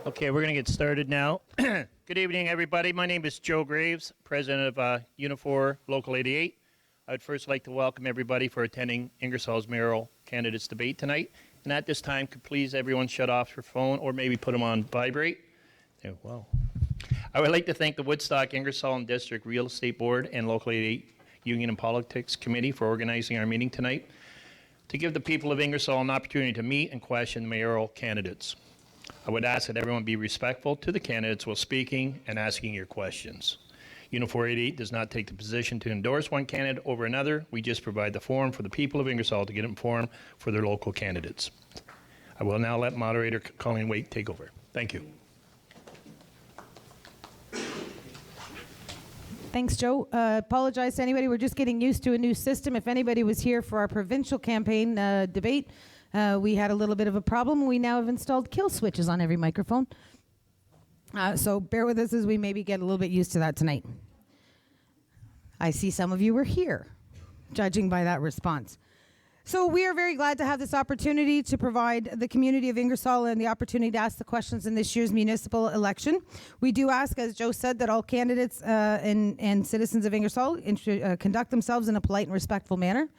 Okay, we're going to get started now. Good evening, everybody. My name is Joe Graves, president of Unifor Local 88. I'd first like to welcome everybody for attending Ingersoll's mayoral candidates debate tonight. And at this time, could please everyone shut off your phone or maybe put them on vibrate. Oh, wow. I would like to thank the Woodstock, Ingersoll, and District Real Estate Board and Local 88 Union and Politics Committee for organizing our meeting tonight to give the people of Ingersoll an opportunity to meet and question the mayoral candidates. I would ask that everyone be respectful to the candidates while speaking and asking your questions. Unifor 88 does not take the position to endorse one candidate over another. We just provide the forum for the people of Ingersoll to get informed for their local candidates. I will now let moderator Colleen Waite take over. Thank you. Thanks, Joe. Apologize to anybody. We're just getting used to a new system. If anybody was here for our provincial campaign debate, we had a little bit of a problem. We now have installed kill switches on every microphone. So bear with us as we maybe get a little bit used to that tonight. I see some of you were here, judging by that response. So we are very glad to have this opportunity to provide the community of Ingersoll and the opportunity to ask the questions in this year's municipal election. We do ask, as Joe said, that all candidates and citizens of Ingersoll conduct themselves in a polite and respectful manner.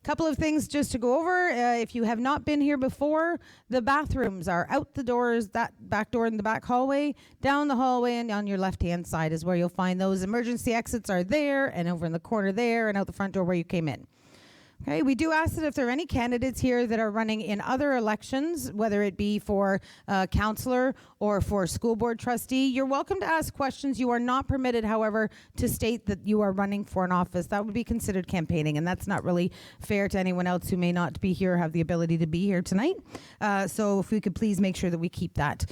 Couple of things just to go over. If you have not been here before, the bathrooms are out the doors, that back door in the back hallway, down the hallway, and on your left-hand side is where you'll find those. Emergency exits are there, and over in the corner there, and out the front door where you came in. Okay, we do ask that if there are any candidates here that are running in other elections, whether it be for councillor or for school board trustee, you're welcome to ask questions. You are not permitted, however, to state that you are running for an office. That would be considered campaigning, and that's not really fair to anyone else who may not be here or have the ability to be here tonight. So if we could please make sure that we keep that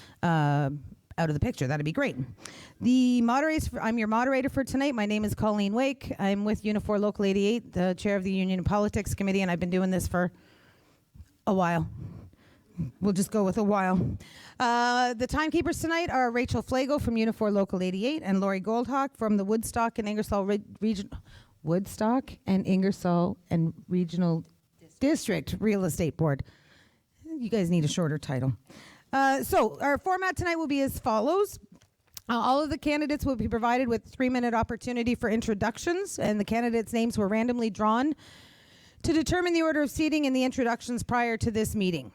out of the picture, that'd be great. I'm your moderator for tonight. My name is Colleen Wake. I'm with Unifor Local 88, the chair of the Union and Politics Committee, and I've been doing this for a while. We'll just go with a while. The timekeepers tonight are Rachel Flago from Unifor Local 88 and Lori Goldhawk from the Woodstock and Ingersoll Regional District Real Estate Board. You guys need a shorter title. So our format tonight will be as follows. All of the candidates will be provided with a 3-minute opportunity for introductions, and the candidates' names were randomly drawn to determine the order of seating in the introductions prior to this meeting.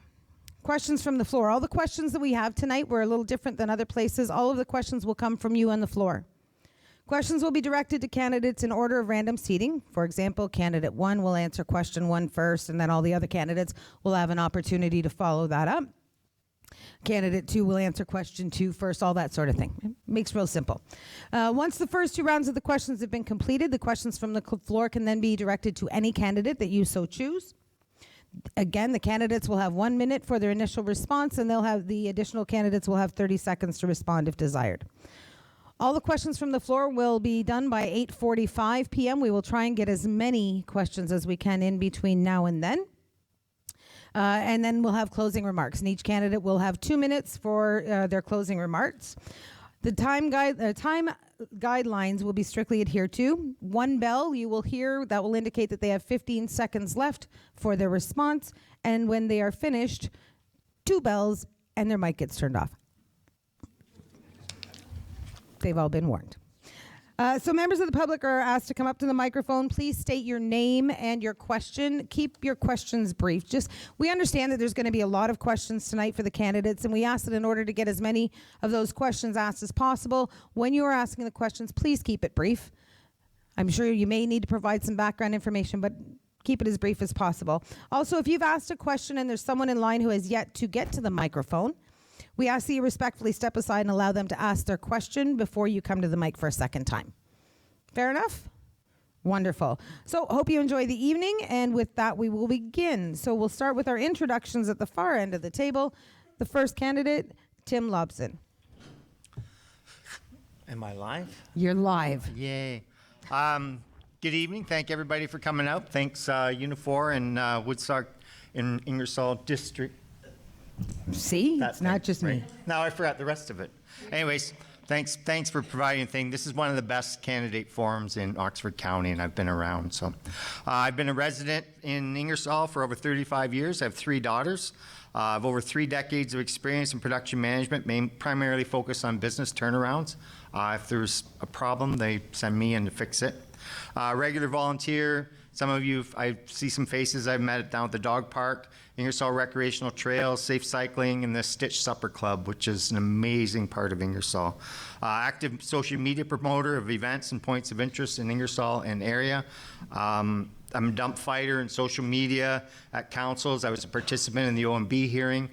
Questions from the floor. All the questions that we have tonight were a little different than other places. All of the questions will come from you on the floor. Questions will be directed to candidates in order of random seating. For example, candidate 1 will answer question 1 first, and then all the other candidates will have an opportunity to follow that up. Candidate 2 will answer question 2 first, all that sort of thing. It makes it real simple. Once the first 2 rounds of the questions have been completed, the questions from the floor can then be directed to any candidate that you so choose. Again, the candidates will have 1 minute for their initial response, and the additional candidates will have 30 seconds to respond if desired. All the questions from the floor will be done by 8:45 p.m. We will try and get as many questions as we can in between now and then. And then we'll have closing remarks, and each candidate will have 2 minutes for their closing remarks. The time guidelines will be strictly adhered to. 1 bell you will hear that will indicate that they have 15 seconds left for their response, and when they are finished, 2 bells and their mic gets turned off. They've all been warned. So members of the public are asked to come up to the microphone. Please state your name and your question. Keep your questions brief. We understand that there's going to be a lot of questions tonight for the candidates, and we ask that in order to get as many of those questions asked as possible, when you are asking the questions, please keep it brief. I'm sure you may need to provide some background information, but keep it as brief as possible. Also, if you've asked a question and there's someone in line who has yet to get to the microphone, we ask that you respectfully step aside and allow them to ask their question before you come to the mic for a second time. Fair enough? Wonderful. So hope you enjoy the evening, and with that we will begin. So we'll start with our introductions at the far end of the table. The first candidate, Tim Lobson. Am I live? You're live. Yay. Good evening. Thank everybody for coming out. Thanks Unifor and Woodstock in Ingersoll District. See? It's not just me. Now I forgot the rest of it. Anyways, Thanks for providing a thing. This is one of the best candidate forums in Oxford County, and I've been around. So, I've been a resident in Ingersoll for over 35 years. I have 3 daughters. I have over 3 decades of experience in production management, primarily focused on business turnarounds. If there's a problem, they send me in to fix it. Regular volunteer. Some of you, I see some faces I've met down at the dog park, Ingersoll Recreational Trails, Safe Cycling, and the Stitch Supper Club, which is an amazing part of Ingersoll. Active social media promoter of events and points of interest in Ingersoll and area. I'm a dump fighter in social media at councils. I was a participant in the OMB hearing.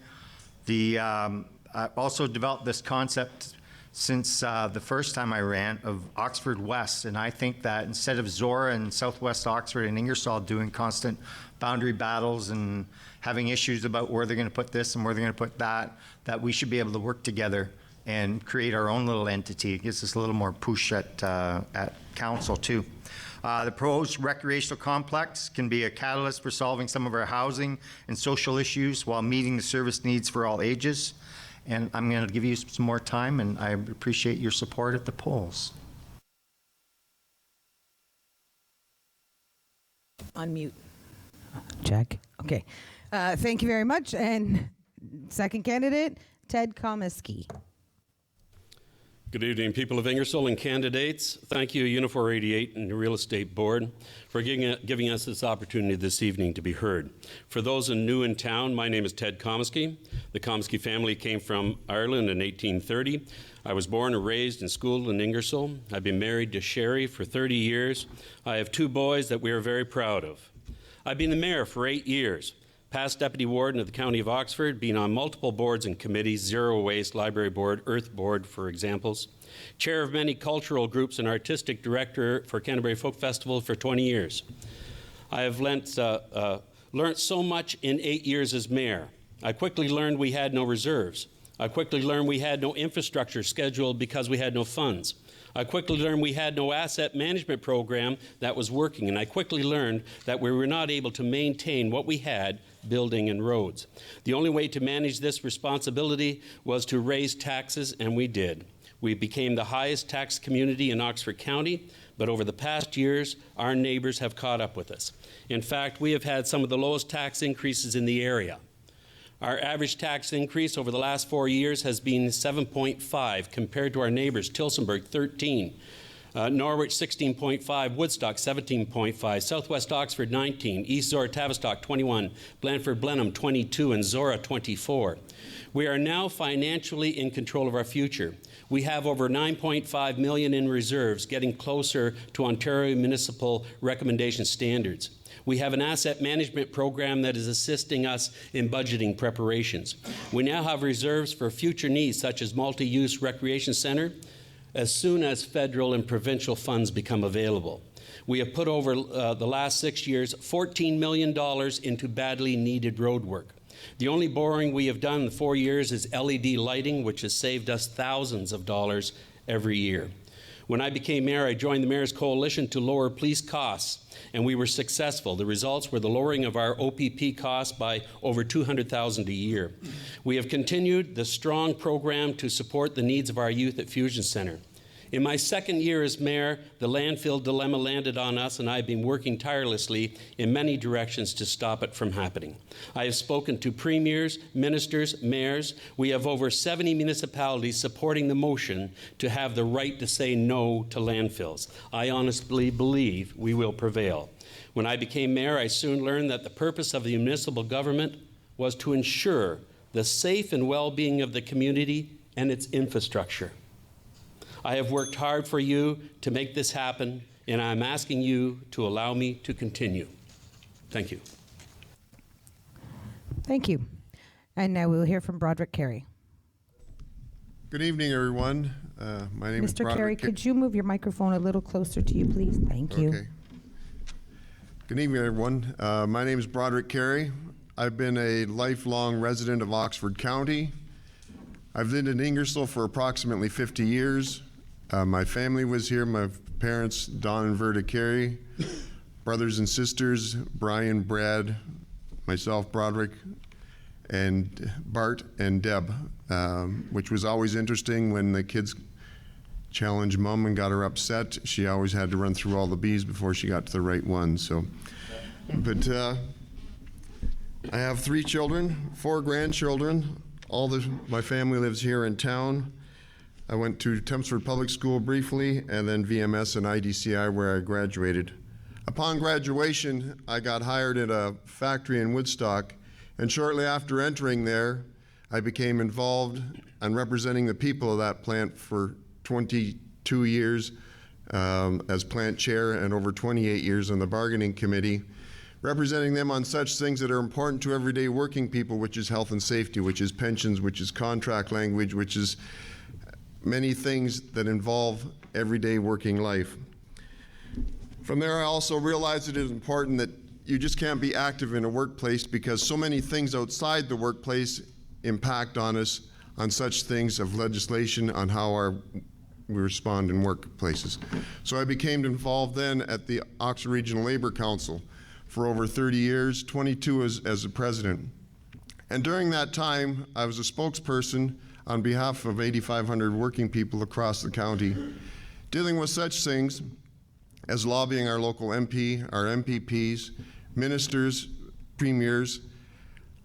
I also developed this concept since the first time I ran of Oxford West, and I think that instead of Zora and Southwest Oxford and Ingersoll doing constant boundary battles and having issues about where they're going to put this and where they're going to put that, that we should be able to work together and create our own little entity. It gives us a little more push at council too. The proposed recreational complex can be a catalyst for solving some of our housing and social issues while meeting the service needs for all ages. And I'm going to give you some more time, and I appreciate your support at the polls. Unmute. Check. Okay. Thank you very much. And second candidate, Ted Komisky. Good evening, people of Ingersoll and candidates. Thank you, Unifor 88 and the Real Estate Board, for giving us this opportunity this evening to be heard. For those new in town, my name is Ted Komisky. The Komisky family came from Ireland in 1830. I was born and raised and schooled in Ingersoll. I've been married to Sherry for 30 years. I have 2 boys that we are very proud of. I've been the mayor for 8 years. Past Deputy Warden of the County of Oxford, being on multiple boards and committees, Zero Waste, Library Board, Earth Board, for examples. Chair of many cultural groups and artistic director for Canterbury Folk Festival for 20 years. I have learned so much in 8 years as mayor. I quickly learned we had no reserves. I quickly learned we had no infrastructure scheduled because we had no funds. I quickly learned we had no asset management program that was working, and I quickly learned that we were not able to maintain what we had, building and roads. The only way to manage this responsibility was to raise taxes, and we did. We became the highest tax community in Oxford County, but over the past years, our neighbors have caught up with us. In fact, we have had some of the lowest tax increases in the area. Our average tax increase over the last 4 years has been 7.5 compared to our neighbors, Tillsonburg 13, Norwich 16.5, Woodstock 17.5, Southwest Oxford 19, East Zora Tavistock 21, Blandford Blenheim 22, and Zora 24. We are now financially in control of our future. We have over $9.5 million in reserves, getting closer to Ontario municipal recommendation standards. We have an asset management program that is assisting us in budgeting preparations. We now have reserves for future needs, such as multi-use recreation center, as soon as federal and provincial funds become available. We have put over the last 6 years $14 million into badly needed road work. The only borrowing we have done in 4 years is LED lighting, which has saved us thousands of dollars every year. When I became mayor, I joined the Mayor's Coalition to lower police costs, and we were successful. The results were the lowering of our OPP costs by over $200,000 a year. We have continued the strong program to support the needs of our youth at Fusion Center. In my second year as mayor, the landfill dilemma landed on us, and I've been working tirelessly in many directions to stop it from happening. I have spoken to premiers, ministers, mayors. We have over 70 municipalities supporting the motion to have the right to say no to landfills. I honestly believe we will prevail. When I became mayor, I soon learned that the purpose of the municipal government was to ensure the safe and well-being of the community and its infrastructure. I have worked hard for you to make this happen, and I'm asking you to allow me to continue. Thank you. Thank you. And now we will hear from Broderick Carey. Good evening, everyone. My name is Mr. Broderick. Carey, could you move your microphone a little closer to you, please? Thank you. Okay. Good evening, everyone. My name is Broderick Carey. I've been a lifelong resident of Oxford County. I've lived in Ingersoll for approximately 50 years. My family was here, my parents, Don and Verda Carey, brothers and sisters, Brian, Brad, myself, Broderick, and Bart and Deb, which was always interesting when the kids challenged mom and got her upset. She always had to run through all the B's before she got to the right one. So, but I have 3 children, 4 grandchildren. My family lives here in town. I went to Tempsford Public School briefly, and then VMS and IDCI where I graduated. Upon graduation, I got hired at a factory in Woodstock, and shortly after entering there, I became involved in representing the people of that plant for 22 years as plant chair and over 28 years on the bargaining committee, representing them on such things that are important to everyday working people, which is health and safety, which is pensions, which is contract language, which is many things that involve everyday working life. From there, I also realized it is important that you just can't be active in a workplace because so many things outside the workplace impact on us on such things of legislation on how we respond in workplaces. So I became involved then at the Oxford Regional Labor Council for over 30 years, 22 as the president. And during that time, I was a spokesperson on behalf of 8,500 working people across the county, dealing with such things as lobbying our local MP, our MPPs, ministers, premiers,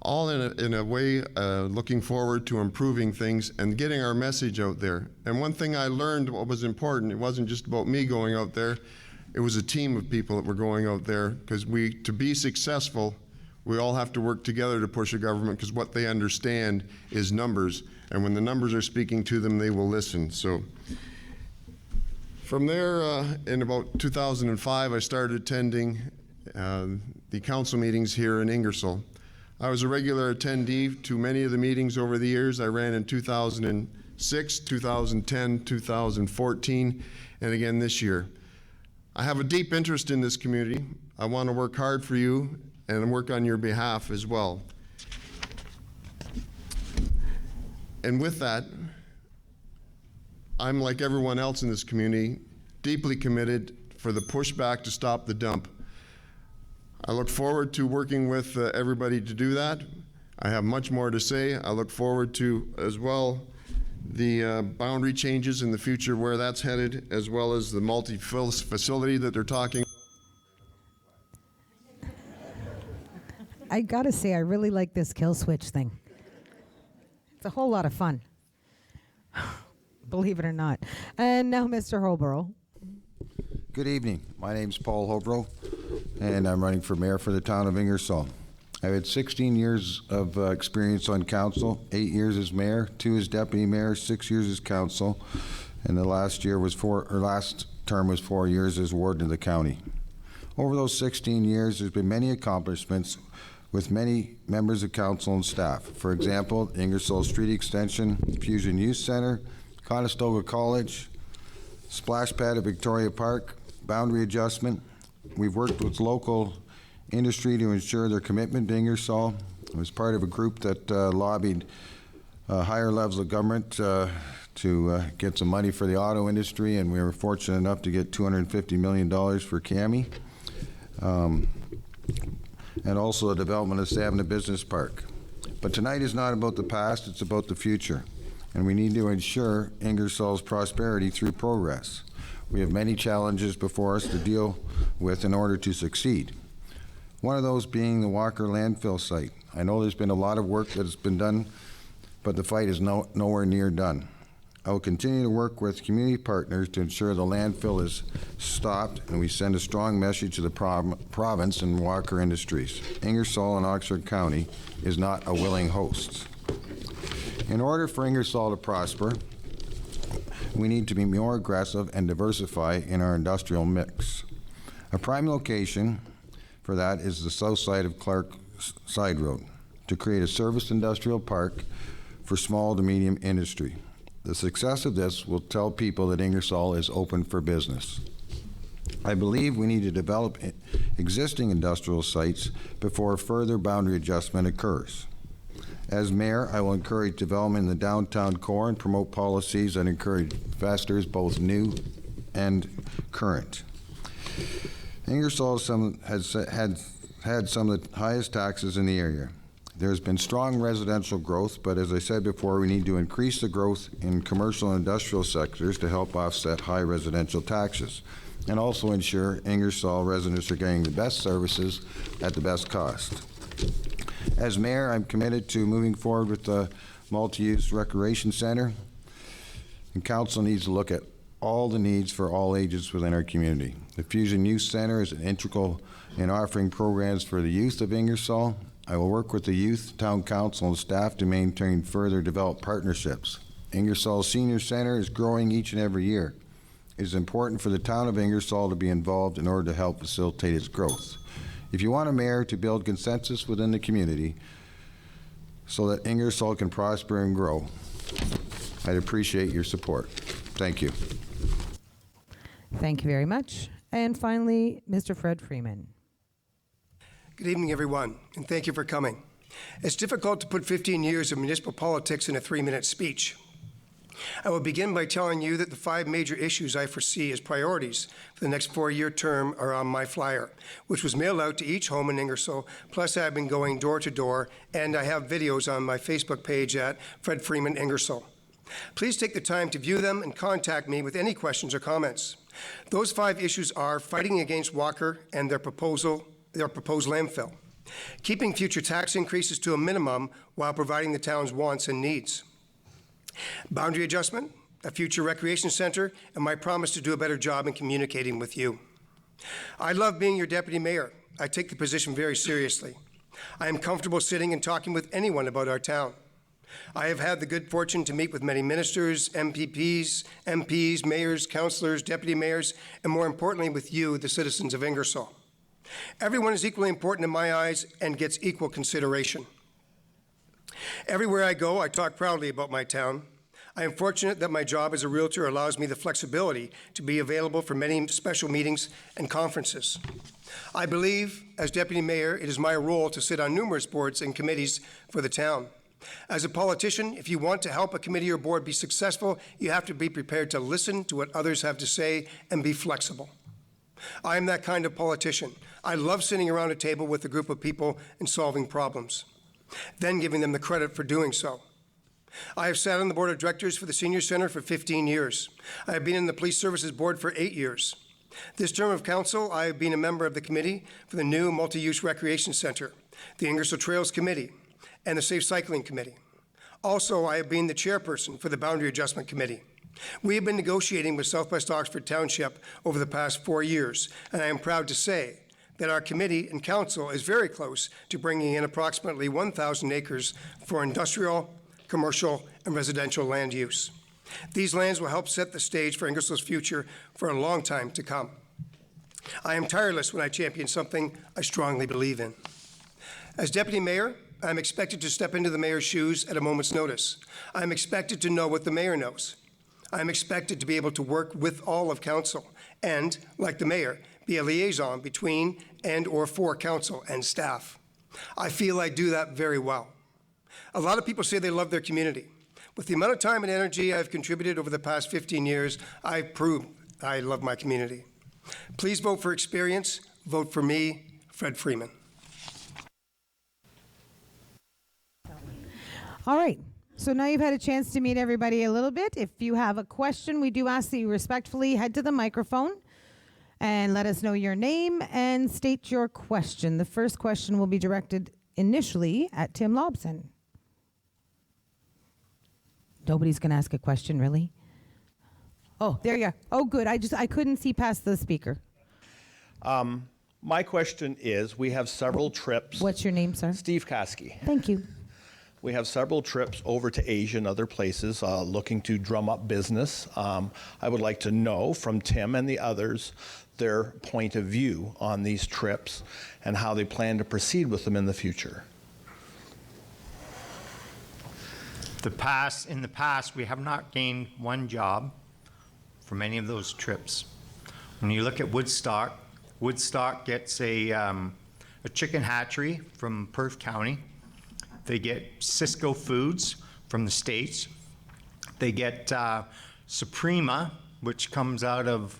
all in a way looking forward to improving things and getting our message out there. And one thing I learned what was important, it wasn't just about me going out there, it was a team of people that were going out there, because to be successful, we all have to work together to push a government, because what they understand is numbers. And when the numbers are speaking to them, they will listen. So from there, in about 2005, I started attending the council meetings here in Ingersoll. I was a regular attendee to many of the meetings over the years. I ran in 2006, 2010, 2014, and again this year. I have a deep interest in this community. I want to work hard for you and work on your behalf as well. And with that, I'm like everyone else in this community, deeply committed for the pushback to stop the dump. I look forward to working with everybody to do that. I have much more to say. I look forward to, as well, the boundary changes in the future, where that's headed, as well as the multi-facility that they're talking. I gotta say, I really like this kill switch thing. It's a whole lot of fun. Believe it or not. And now Mr. Holborough. Good evening. My name's Paul Holbrook, and I'm running for mayor for the town of Ingersoll. I've had 16 years of experience on council, 8 years as mayor, 2 as deputy mayor, 6 years as council, and the last term was 4 years as warden of the county. Over those 16 years, there's been many accomplishments with many members of council and staff. For example, Ingersoll Street Extension, Fusion Youth Center, Conestoga College, splash pad at Victoria Park, boundary adjustment. We've worked with local industry to ensure their commitment to Ingersoll. I was part of a group that lobbied higher levels of government to get some money for the auto industry, and we were fortunate enough to get $250 million for CAMI. And also the development of Savannah Business Park. But tonight is not about the past, it's about the future. And we need to ensure Ingersoll's prosperity through progress. We have many challenges before us to deal with in order to succeed. One of those being the Walker landfill site. I know there's been a lot of work that has been done, but the fight is nowhere near done. I will continue to work with community partners to ensure the landfill is stopped, and we send a strong message to the province and Walker Industries. Ingersoll and Oxford County is not a willing host. In order for Ingersoll to prosper, we need to be more aggressive and diversify in our industrial mix. A prime location for that is the south side of Clark Side Road, to create a service industrial park for small to medium industry. The success of this will tell people that Ingersoll is open for business. I believe we need to develop existing industrial sites before further boundary adjustment occurs. As mayor, I will encourage development in the downtown core and promote policies that encourage investors, both new and current. Ingersoll has had some of the highest taxes in the area. There's been strong residential growth, but as I said before, we need to increase the growth in commercial and industrial sectors to help offset high residential taxes, and also ensure Ingersoll residents are getting the best services at the best cost. As mayor, I'm committed to moving forward with the multi-use recreation center, and council needs to look at all the needs for all ages within our community. The Fusion Youth Center is an integral in offering programs for the youth of Ingersoll. I will work with the youth, town council, and staff to maintain further developed partnerships. Ingersoll Senior Center is growing each and every year. It is important for the town of Ingersoll to be involved in order to help facilitate its growth. If you want a mayor to build consensus within the community so that Ingersoll can prosper and grow, I'd appreciate your support. Thank you. Thank you very much. And finally, Mr. Fred Freeman. Good evening, everyone, and thank you for coming. It's difficult to put 15 years of municipal politics in a 3-minute speech. I will begin by telling you that the 5 major issues I foresee as priorities for the next 4-year term are on my flyer, which was mailed out to each home in Ingersoll, plus I've been going door to door, and I have videos on my Facebook page at Fred Freeman Ingersoll. Please take the time to view them and contact me with any questions or comments. Those 5 issues are fighting against Walker and their proposed landfill, keeping future tax increases to a minimum while providing the town's wants and needs, boundary adjustment, a future recreation center, and my promise to do a better job in communicating with you. I love being your deputy mayor. I take the position very seriously. I am comfortable sitting and talking with anyone about our town. I have had the good fortune to meet with many ministers, MPs, mayors, councilors, deputy mayors, and more importantly with you, the citizens of Ingersoll. Everyone is equally important in my eyes and gets equal consideration. Everywhere I go, I talk proudly about my town. I am fortunate that my job as a realtor allows me the flexibility to be available for many special meetings and conferences. I believe, as deputy mayor, it is my role to sit on numerous boards and committees for the town. As a politician, if you want to help a committee or board be successful, you have to be prepared to listen to what others have to say and be flexible. I am that kind of politician. I love sitting around a table with a group of people and solving problems, then giving them the credit for doing so. I have sat on the board of directors for the Senior Center for 15 years. I have been in the Police Services Board for 8 years. This term of council, I have been a member of the committee for the new Multi-Use Recreation Center, the Ingersoll Trails Committee, and the Safe Cycling Committee. Also, I have been the chairperson for the Boundary Adjustment Committee. We have been negotiating with Southwest Oxford Township over the past 4 years, and I am proud to say that our committee and council is very close to bringing in approximately 1,000 acres for industrial, commercial, and residential land use. These lands will help set the stage for Ingersoll's future for a long time to come. I am tireless when I champion something I strongly believe in. As deputy mayor, I'm expected to step into the mayor's shoes at a moment's notice. I'm expected to know what the mayor knows. I'm expected to be able to work with all of council and, like the mayor, be a liaison between and or for council and staff. I feel I do that very well. A lot of people say they love their community. With the amount of time and energy I've contributed over the past 15 years, I've proved I love my community. Please vote for experience. Vote for me, Fred Freeman. All right. So now you've had a chance to meet everybody a little bit. If you have a question, we do ask that you respectfully head to the microphone and let us know your name and state your question. The first question will be directed initially at Tim Lobson. Nobody's going to ask a question, really? Oh, there you are. Oh, good. I couldn't see past the speaker. My question is, we have several trips. What's your name, sir? Steve Koski. Thank you. We have several trips over to Asia and other places looking to drum up business. I would like to know from Tim and the others their point of view on these trips and how they plan to proceed with them in the future. In the past, we have not gained one job from any of those trips. When you look at Woodstock, Woodstock gets a chicken hatchery from Perth County. They get Cisco Foods from the States. They get Suprema, which comes out of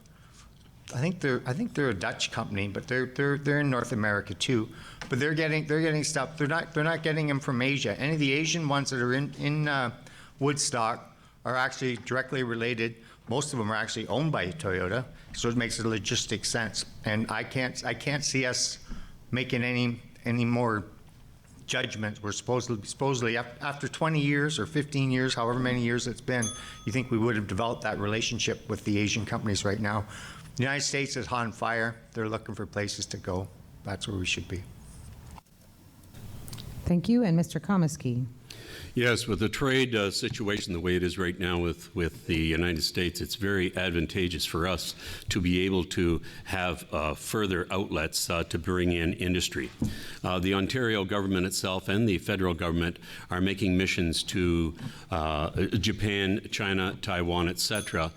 they're a Dutch company, but they're in North America too. But they're getting stuff. They're not getting them from Asia. Any of the Asian ones that are in Woodstock are actually directly related. Most of them are actually owned by Toyota, so it makes a logistic sense. And I can't see us making any more judgments. We're supposedly after 20 years or 15 years, however many years it's been, you think we would have developed that relationship with the Asian companies right now. The United States is on fire. They're looking for places to go. That's where we should be. Thank you. And Mr. Komisky. Yes, with the trade situation the way it is right now with the United States, it's very advantageous for us to be able to have further outlets to bring in industry. The Ontario government itself and the federal government are making missions to Japan, China, Taiwan, etc.,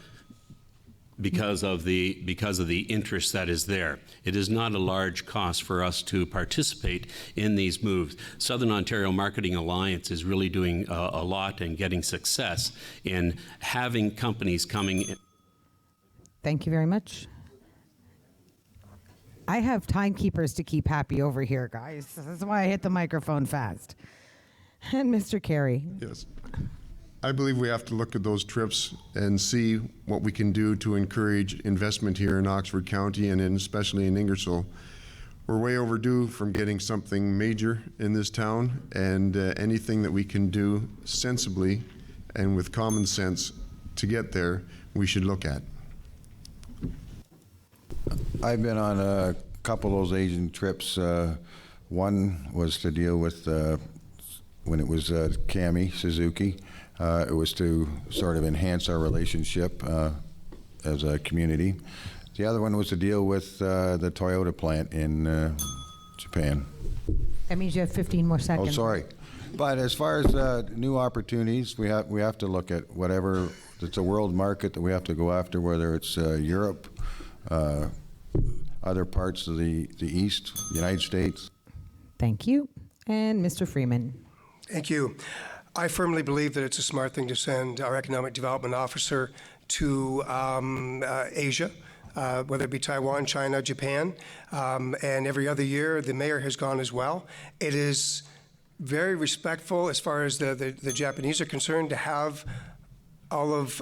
because of the interest that is there. It is not a large cost for us to participate in these moves. Southern Ontario Marketing Alliance is really doing a lot and getting success in having companies coming in. Thank you very much. I have timekeepers to keep happy over here, guys. That's why I hit the microphone fast. And Mr. Carey. Yes. I believe we have to look at those trips and see what we can do to encourage investment here in Oxford County and especially in Ingersoll. We're way overdue from getting something major in this town, and anything that we can do sensibly and with common sense to get there, we should look at. I've been on a couple of those Asian trips. One was to deal with when it was Cami Suzuki. It was to sort of enhance our relationship as a community. The other one was to deal with the Toyota plant in Japan. That means you have 15 more Oh, seconds. sorry. But as far as new opportunities, we have to look at whatever. It's a world market that we have to go after, whether it's Europe, other parts of the East, United States. Thank you. And Mr. Freeman. Thank you. I firmly believe that it's a smart thing to send our economic development officer to Asia, whether it be Taiwan, China, Japan, and every other year the mayor has gone as well. It is very respectful as far as the Japanese are concerned to have all of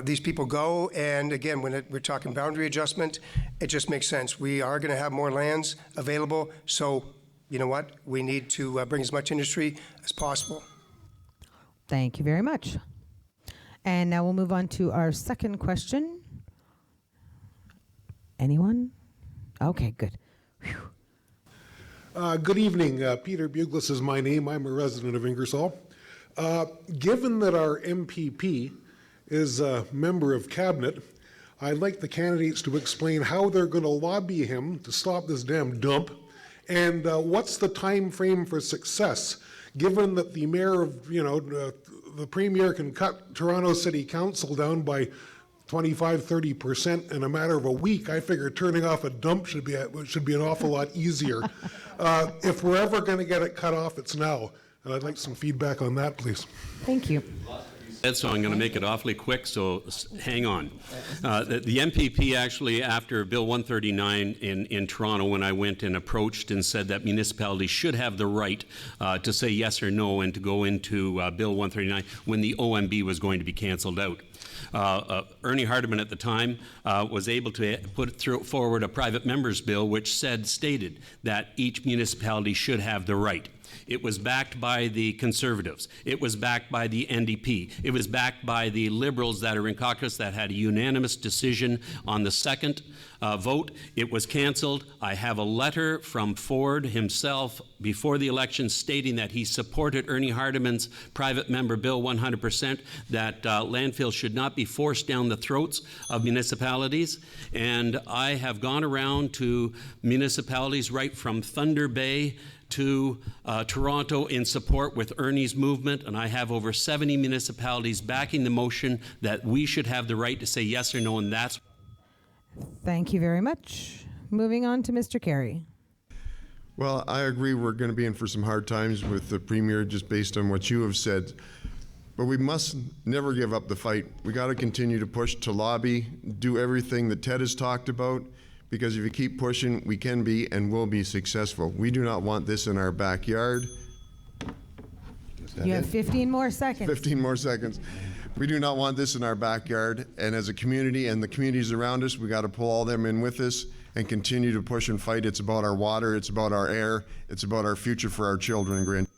these people go. And again, when we're talking boundary adjustment, it just makes sense. We are going to have more lands available, so you know what? We need to bring as much industry as possible. Thank you very much. And now we'll move on to our second question. Anyone? Okay, good. Good evening. Peter Buglis is my name. I'm a resident of Ingersoll. Given that our MPP is a member of cabinet, I'd like the candidates to explain how they're going to lobby him to stop this damn dump. And what's the time frame for success, given that the mayor of, the premier can cut Toronto City Council down by 25-30% in a matter of a week? I figure turning off a dump should be an awful lot easier. If we're ever going to get it cut off, it's now. And I'd like some feedback on that, please. Thank you. So I'm going to make it awfully quick, so hang on. The MPP actually, after Bill 139 in Toronto, when I went and approached and said that municipalities should have the right to say yes or no and to go into Bill 139 when the OMB was going to be canceled out. Ernie Hardeman at the time was able to put forward a private member's bill which stated that each municipality should have the right. It was backed by the Conservatives. It was backed by the NDP. It was backed by the Liberals that are in caucus that had a unanimous decision on the second vote. It was canceled. I have a letter from Ford himself before the election stating that he supported Ernie Hardeman's private member bill 100%, that landfills should not be forced down the throats of municipalities. And I have gone around to municipalities right from Thunder Bay to Toronto in support with Ernie's movement, and I have over 70 municipalities backing the motion that we should have the right to say yes or no, and that's... Thank you very much. Moving on to Mr. Carey. Well, I agree we're going to be in for some hard times with the Premier just based on what you have said. But we must never give up the fight. We got to continue to push, to lobby, do everything that Ted has talked about, because if you keep pushing, we can be and will be successful. We do not want this in our backyard. You have 15 more seconds. 15 more seconds. We do not want this in our backyard, and as a community and the communities around us, we got to pull all them in with us and continue to push and fight. It's about our water, it's about our air, it's about our future for our children and grandchildren.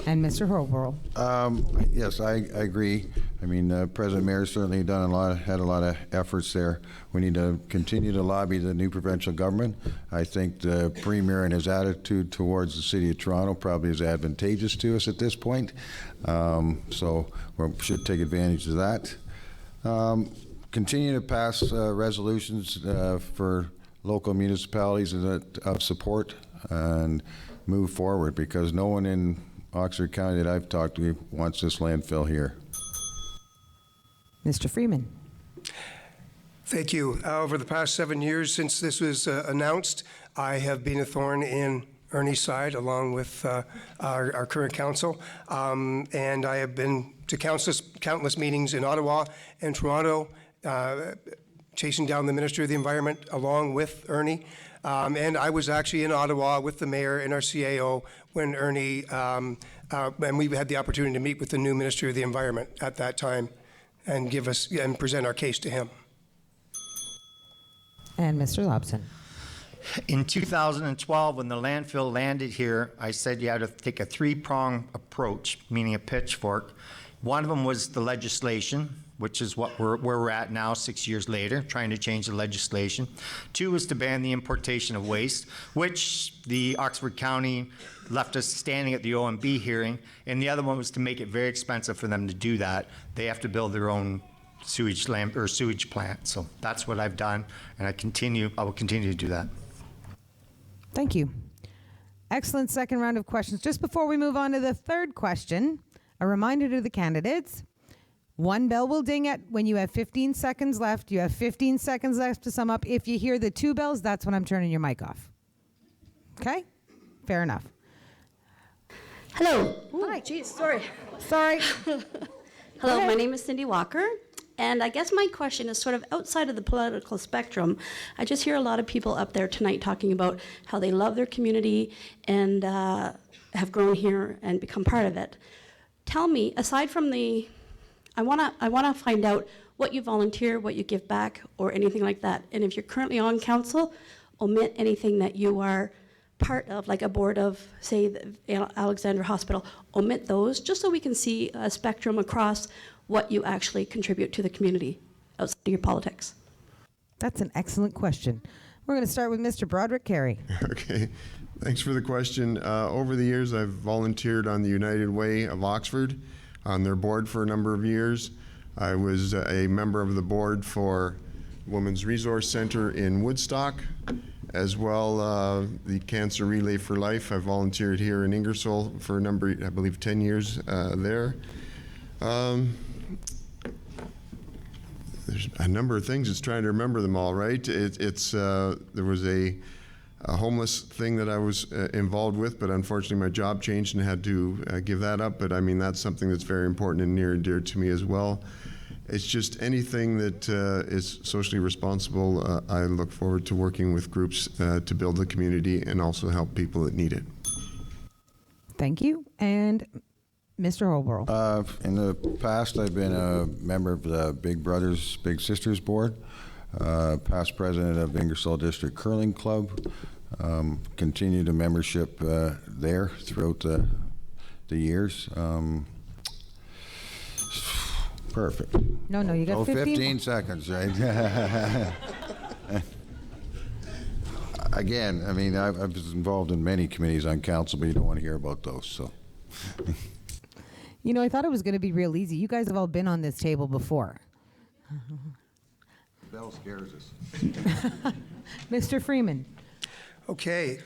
And Mr. Holborough. Yes, I agree. I mean, President Mayor certainly had a lot of efforts there. We need to continue to lobby the new provincial government. I think the Premier and his attitude towards the City of Toronto probably is advantageous to us at this point. So we should take advantage of that. Continue to pass resolutions for local municipalities of support and move forward, because no one in Oxford County that I've talked to wants this landfill here. Mr. Freeman. Thank you. Over the past 7 years since this was announced, I have been a thorn in Ernie's side along with our current council. And I have been to countless meetings in Ottawa and Toronto, chasing down the Minister of the Environment along with Ernie. And I was actually in Ottawa with the mayor and our CAO when Ernie, and we had the opportunity to meet with the new Minister of the Environment at that time and present our case to him. And Mr. Lobson. In 2012, when the landfill landed here, I said you had to take a three-prong approach, meaning a pitchfork. One of them was the legislation, which is what where we're at now 6 years later, trying to change the legislation. Two was to ban the importation of waste, which the Oxford County left us standing at the OMB hearing. And the other one was to make it very expensive for them to do that. They have to build their own sewage plant. So that's what I've done, and I will continue to do that. Thank you. Excellent second round of questions. Just before we move on to the third question, a reminder to the candidates. One bell will ding at when you have 15 seconds left. You have 15 seconds left to sum up. If you hear the two bells, that's when I'm turning your mic off. Okay? Fair enough. Hello. Hi. Geez, sorry. Sorry. Hello, my name is Cindy Walker, and I guess my question is sort of outside of the political spectrum. I just hear a lot of people up there tonight talking about how they love their community and have grown here and become part of it. Tell me, aside from I wanna find out what you volunteer, what you give back, or anything like that. And if you're currently on council, omit anything that you are part of, like a board of, say, the Alexandra Hospital. Omit those, just so we can see a spectrum across what you actually contribute to the community outside of your politics. That's an excellent question. We're going to start with Mr. Broderick Carey. Okay, thanks for the question. Over the years, I've volunteered on the United Way of Oxford, on their board for a number of years. I was a member of the board for Women's Resource Center in Woodstock, as well the Cancer Relay for Life. I volunteered here in Ingersoll for a number, I believe 10 years there. There's a number of things, it's trying to remember them all, right? There was a homeless thing that I was involved with, but unfortunately my job changed and had to give that up. But I mean, that's something that's very important and near and dear to me as well. It's just anything that is socially responsible. I look forward to working with groups to build the community and also help people that need it. Thank you. And Mr. Holborough. In the past, I've been a member of the Big Brothers Big Sisters board, past president of Ingersoll District Curling Club, continued a membership there throughout the years. Perfect. No, you got 15 seconds, right? Again, I mean, I was involved in many committees on council, but you don't want to hear about those, so. You know, I thought it was going to be real easy. You guys have all been on this table before. Bell scares us. Mr. Freeman. Okay,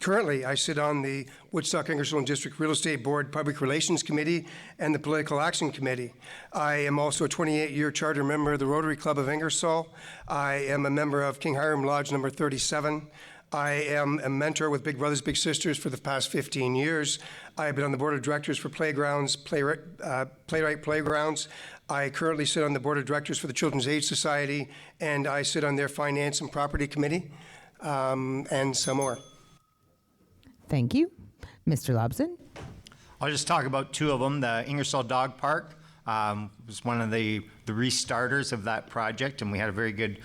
currently I sit on the Woodstock, Ingersoll and District Real Estate Board Public Relations Committee and the Political Action Committee. I am also a 28-year charter member of the Rotary Club of Ingersoll. I am a member of King Hiram Lodge number 37. I am a mentor with Big Brothers Big Sisters for the past 15 years. I've been on the board of directors for Playgrounds, Playwright Playgrounds. I currently sit on the board of directors for the Children's Aid Society, and I sit on their Finance and Property Committee, and some more. Thank you. Mr. Lobson? I'll just talk about two of them. The Ingersoll Dog Park was one of the restarters of that project, and we had a very good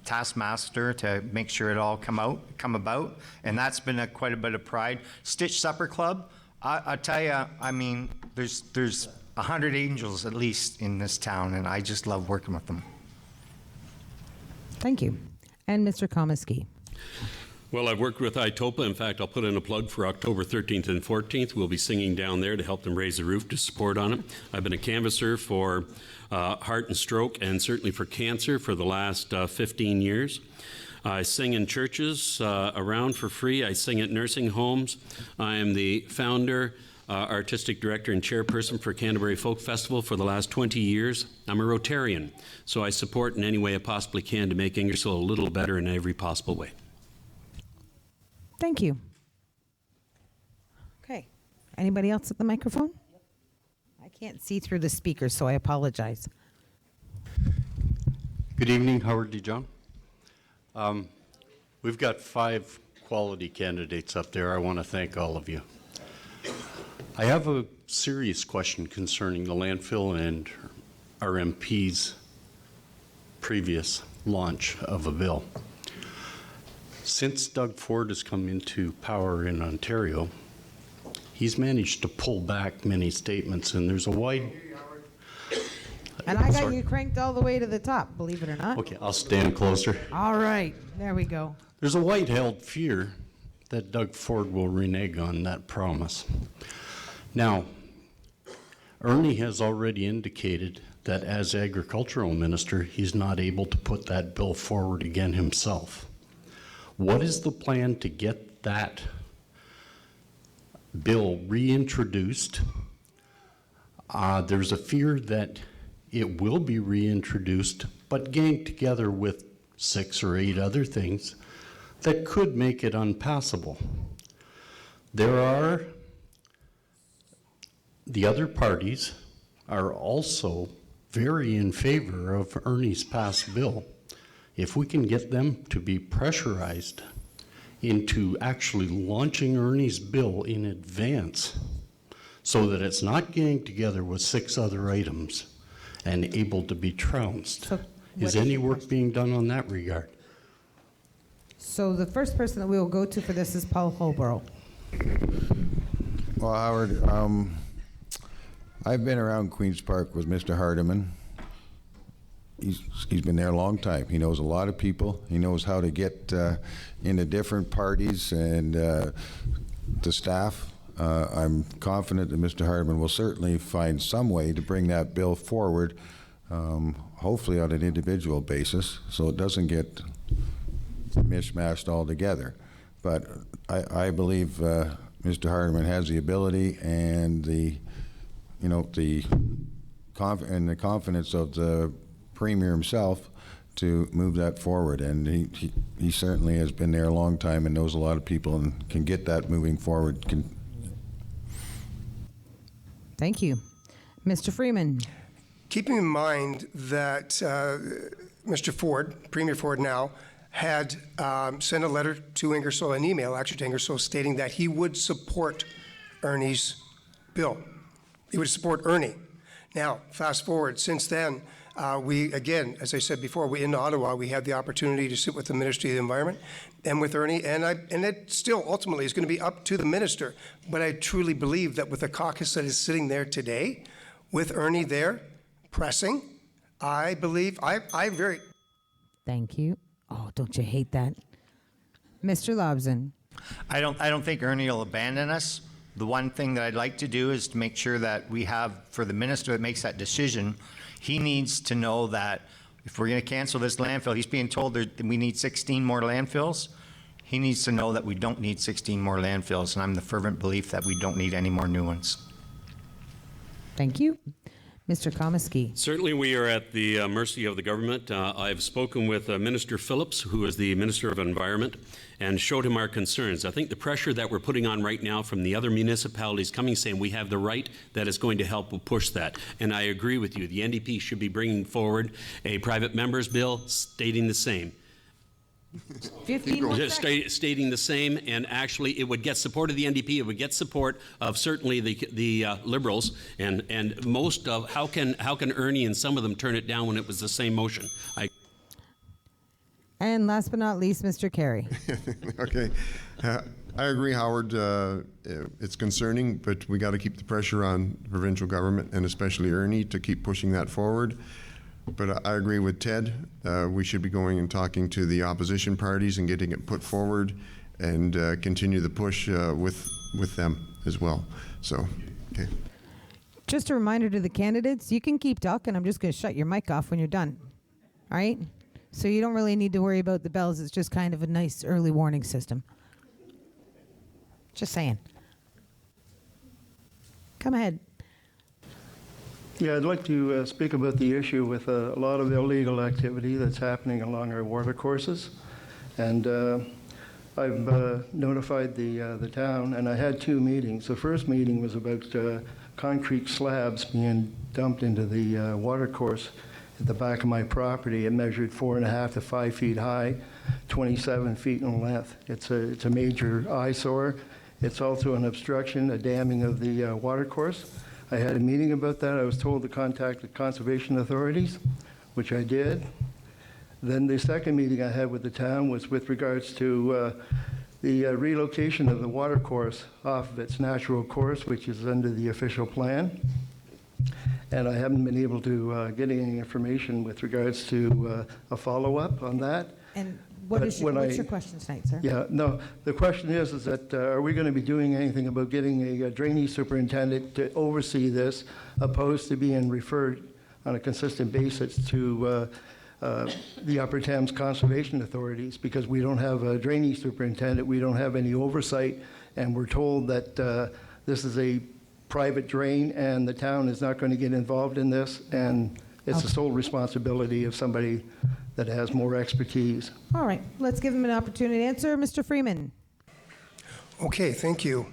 taskmaster to make sure it all come about, and that's been quite a bit of pride. Stitch Supper Club, I tell you, I mean, there's 100 angels at least in this town, and I just love working with them. Thank you. And Mr. Komisky? Well, I've worked with ITOPA. In fact, I'll put in a plug for October 13th and 14th. We'll be singing down there to help them raise the roof to support on it. I've been a canvasser for heart and stroke, and certainly for cancer for the last 15 years. I sing in churches around for free. I sing at nursing homes. I am the founder, artistic director, and chairperson for Canterbury Folk Festival for the last 20 years. I'm a Rotarian, so I support in any way I possibly can to make Ingersoll a little better in every possible way. Thank you. Okay. Anybody else at the microphone? I can't see through the speakers, so I apologize. Good evening, Howard DeJohn. We've got 5 quality candidates up there. I want to thank all of you. I have a serious question concerning the landfill and our MP's previous launch of a bill. Since Doug Ford has come into power in Ontario, he's managed to pull back many statements, and there's a wide... And I got Sorry. you cranked all the way to the top, believe it or not. Okay, I'll stand closer. All right. There we go. There's a wide-held fear that Doug Ford will renege on that promise. Now, Ernie has already indicated that as agricultural minister, he's not able to put that bill forward again himself. What is the plan to get that bill reintroduced? There's a fear that it will be reintroduced, but ganged together with 6 or 8 other things that could make it unpassable. The other parties are also very in favor of Ernie's passed bill. If we can get them to be pressurized into actually launching Ernie's bill in advance so that it's not ganged together with 6 other items and able to be trounced. So Is any work being done on that regard? So the first person that we will go to for this is Paul Holborough. Well, Howard, I've been around Queen's Park with Mr. Hardiman. He's been there a long time. He knows a lot of people. He knows how to get into different parties and the staff. I'm confident that Mr. Hardiman will certainly find some way to bring that bill forward, hopefully on an individual basis, so it doesn't get mishmashed altogether. But I believe Mr. Hardiman has the ability and the confidence of the Premier himself to move that forward, and he certainly has been there a long time and knows a lot of people and can get that moving forward. Thank you. Mr. Freeman. Keeping in mind that Mr. Ford, Premier Ford now, had sent a letter to Ingersoll, an email actually to Ingersoll, stating that he would support Ernie's bill. He would support Ernie. Now, fast forward, since then, we, again, as I said before, in Ottawa, we had the opportunity to sit with the Ministry of the Environment and with Ernie, and it still ultimately is going to be up to the minister. But I truly believe that with the caucus that is sitting there today, with Ernie there pressing, I believe, I'm very... Thank you. Oh, don't you hate that? Mr. Lobson. I don't think Ernie will abandon us. The one thing that I'd like to do is to make sure that we have, for the minister that makes that decision, he needs to know that if we're going to cancel this landfill, he's being told that we need 16 more landfills. He needs to know that we don't need 16 more landfills, and I'm the fervent belief that we don't need any more new ones. Thank you. Mr. Komisky. Certainly, we are at the mercy of the government. I've spoken with Minister Phillips, who is the Minister of Environment, and showed him our concerns. I think the pressure that we're putting on right now from the other municipalities coming saying we have the right, that is going to help push that. And I agree with you. The NDP should be bringing forward a private member's bill stating the same. 15 more Just seconds. stating the same, and actually it would get support of the NDP, it would get support of certainly the Liberals, and most of, how can Ernie and some of them turn it down when it was the same motion? And last but not least, Mr. Carey. Okay. I agree, Howard. It's concerning, but we got to keep the pressure on provincial government and especially Ernie to keep pushing that forward. But I agree with Ted. We should be going and talking to the opposition parties and getting it put forward and continue the push with them as well. So, okay. Just a reminder to the candidates, you can keep talking. I'm just going to shut your mic off when you're done. All right? So you don't really need to worry about the bells. It's just kind of a nice early warning system. Just saying. Come ahead. Yeah, I'd like to speak about the issue with a lot of illegal activity that's happening along our watercourses. And I've notified the town, and I had 2 meetings. The first meeting was about concrete slabs being dumped into the watercourse at the back of my property. It measured 4.5 to 5 feet high, 27 feet in length. It's a major eyesore. It's also an obstruction, a damming of the watercourse. I had a meeting about that. I was told to contact the conservation authorities, which I did. Then the second meeting I had with the town was with regards to the relocation of the watercourse off of its natural course, which is under the official plan. And I haven't been able to get any information with regards to a follow-up on that. And what's your question tonight, sir? Yeah, no, the question is that are we going to be doing anything about getting a drainage superintendent to oversee this, opposed to being referred on a consistent basis to the Upper Thames Conservation Authorities, because we don't have a drainage superintendent, we don't have any oversight, and we're told that this is a private drain and the town is not going to get involved in this, and it's the sole responsibility of somebody that has more expertise. All right. Let's give him an opportunity to answer. Mr. Freeman. Okay, thank you.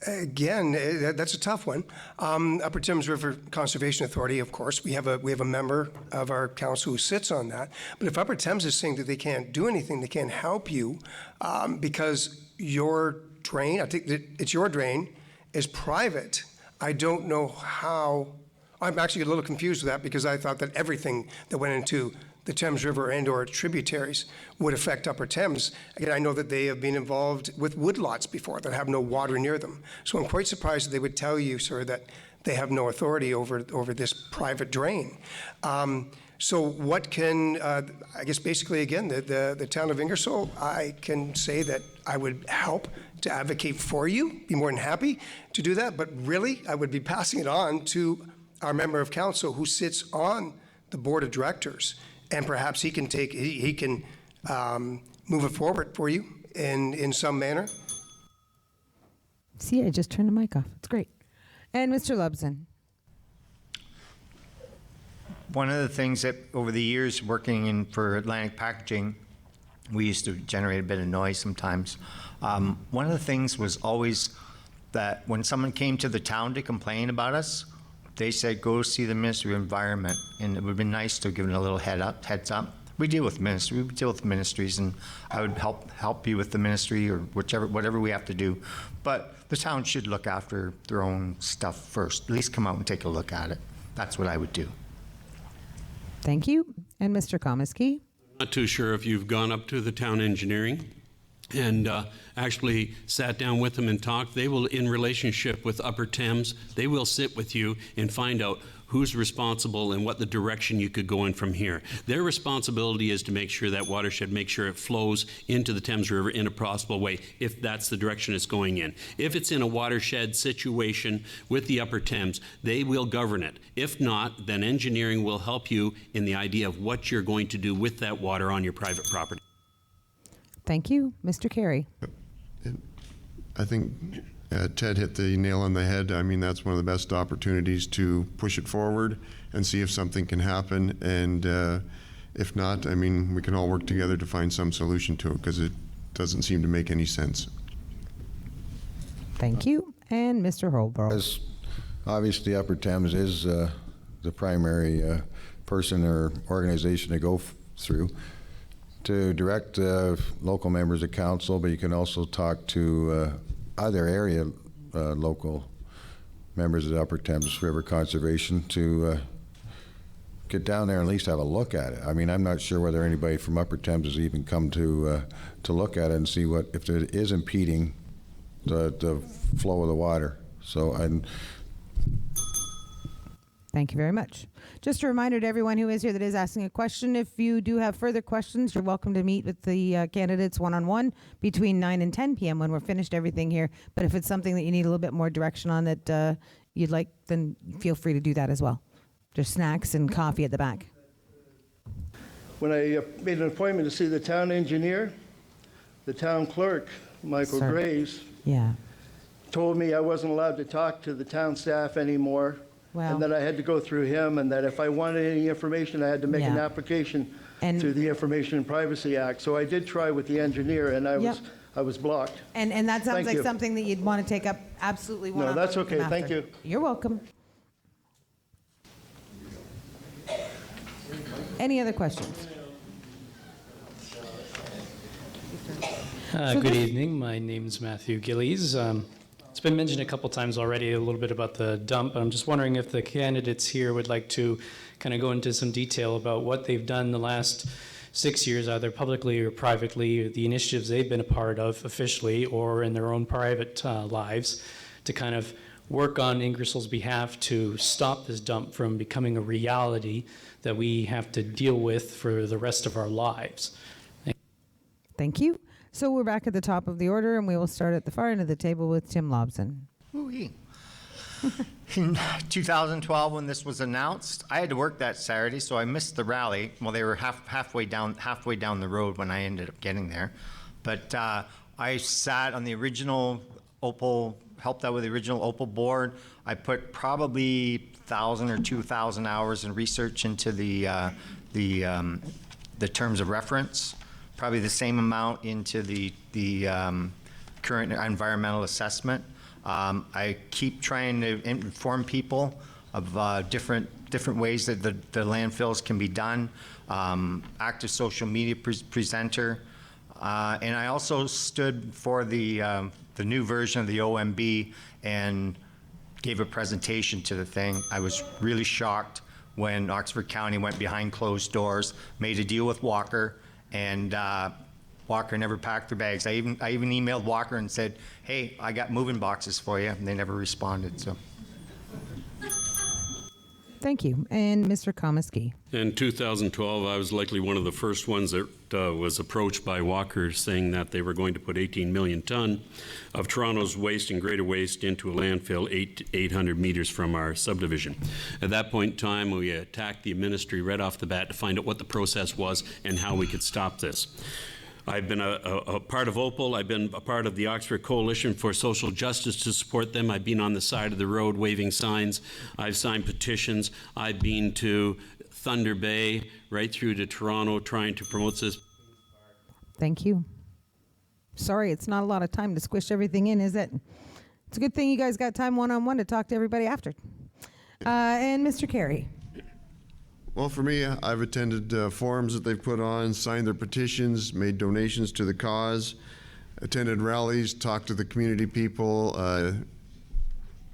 Again, that's a tough one. Upper Thames River Conservation Authority, of course, we have a member of our council who sits on that. But if Upper Thames is saying that they can't do anything, they can't help you because your drain, I think that it's your drain, is private. I don't know how. I'm actually a little confused with that, because I thought that everything that went into the Thames River and or tributaries would affect Upper Thames. Again, I know that they have been involved with woodlots before that have no water near them. So I'm quite surprised that they would tell you, sir, that they have no authority over this private drain. So what can, I guess basically again, the town of Ingersoll, I can say that I would help to advocate for you, be more than happy to do that, but really I would be passing it on to our member of council who sits on the board of directors, and perhaps he can move it forward for you in some manner. See, I just turned the mic off. It's great. And Mr. Lubson. One of the things that over the years working for Atlantic Packaging, we used to generate a bit of noise sometimes. One of the things was always that when someone came to the town to complain about us, they said, go see the Ministry of Environment, and it would be nice to give it a little heads up. We deal with ministries, and I would help you with the ministry or whatever we have to do. But the town should look after their own stuff first. At least come out and take a look at it. That's what I would do. Thank you. And Mr. Komisky. Not too sure if you've gone up to the town engineering and actually sat down with them and talked. They will, in relationship with Upper Thames, they will sit with you and find out who's responsible and what the direction you could go in from here. Their responsibility is to make sure that watershed, make sure it flows into the Thames River in a possible way, if that's the direction it's going in. If it's in a watershed situation with the Upper Thames, they will govern it. If not, then engineering will help you in the idea of what you're going to do with that water on your private property. Thank you. Mr. Carey. I think Ted hit the nail on the head. I mean, that's one of the best opportunities to push it forward and see if something can happen. And if not, I mean, we can all work together to find some solution to it because it doesn't seem to make any sense. Thank you. And Mr. Holbrook. As obviously Upper Thames is the primary person or organization to go through to direct local members of council, but you can also talk to other area local members of the Upper Thames River Conservation to get down there and at least have a look at it. I mean, I'm not sure whether anybody from Upper Thames has even come to look at it and see what if it is impeding the flow of the water. So Thank you very much. Just a reminder to everyone who is here that is asking a question, if you do have further questions, you're welcome to meet with the candidates one-on-one between 9 and 10 p.m. when we're finished everything here. But if it's something that you need a little bit more direction on that you'd like, then feel free to do that as well. There's snacks and coffee at the back. When I made an appointment to see the town engineer, the town clerk, Michael Sir. Graves, Yeah. told me I wasn't allowed to talk to the town staff anymore, Well. and that I had to go through him, and that if I wanted any information, I had to make an Yeah. application And- to the Information and Privacy Act. So I did try with the engineer, and Yep. I was blocked. And that sounds Thank like you. something that you'd want to take up absolutely No, one-on-one. that's with them okay. Thank after. you. You're welcome. Any other questions? So Good this- evening. My name's Matthew Gillies. It's been mentioned a couple times already, a little bit about the dump. I'm just wondering if the candidates here would like to kind of go into some detail about what they've done the last 6 years, either publicly or privately, the initiatives they've been a part of officially or in their own private lives to kind of work on Ingersoll's behalf to stop this dump from becoming a reality that we have to deal with for the rest of our lives. Thank you. So we're back at the top of the order, and we will start at the far end of the table with Tim Lobson. Woo-wee. In 2012, when this was announced, I had to work that Saturday, so I missed the rally. Well, they were halfway down the road when I ended up getting there. But I sat on the original Opal, helped out with the original Opal board. I put probably 1,000 or 2,000 hours in research into the terms of reference. Probably the same amount into the current environmental assessment. I keep trying to inform people of different ways that the landfills can be done. Active social media presenter, and I also stood for the new version of the OMB and gave a presentation to the thing. I was really shocked when Oxford County went behind closed doors, made a deal with Walker, and Walker never packed their bags. I even emailed Walker and said, "Hey, I got moving boxes for you," and they never responded. So, Thank you. And Mr. Komisky. In 2012, I was likely one of the first ones that was approached by Walker saying that they were going to put 18 million ton of Toronto's waste and greater waste into a landfill 800 meters from our subdivision. At that point in time, we attacked the ministry right off the bat to find out what the process was and how we could stop this. I've been a part of Opal. I've been a part of the Oxford Coalition for Social Justice to support them. I've been on the side of the road waving signs. I've signed petitions. I've been to Thunder Bay, right through to Toronto, trying to promote this. Thank you. Sorry, it's not a lot of time to squish everything in, is it? It's a good thing you guys got time one-on-one to talk to everybody after. And Mr. Carey. Well, for me, I've attended forums that they've put on, signed their petitions, made donations to the cause, attended rallies, talked to the community people,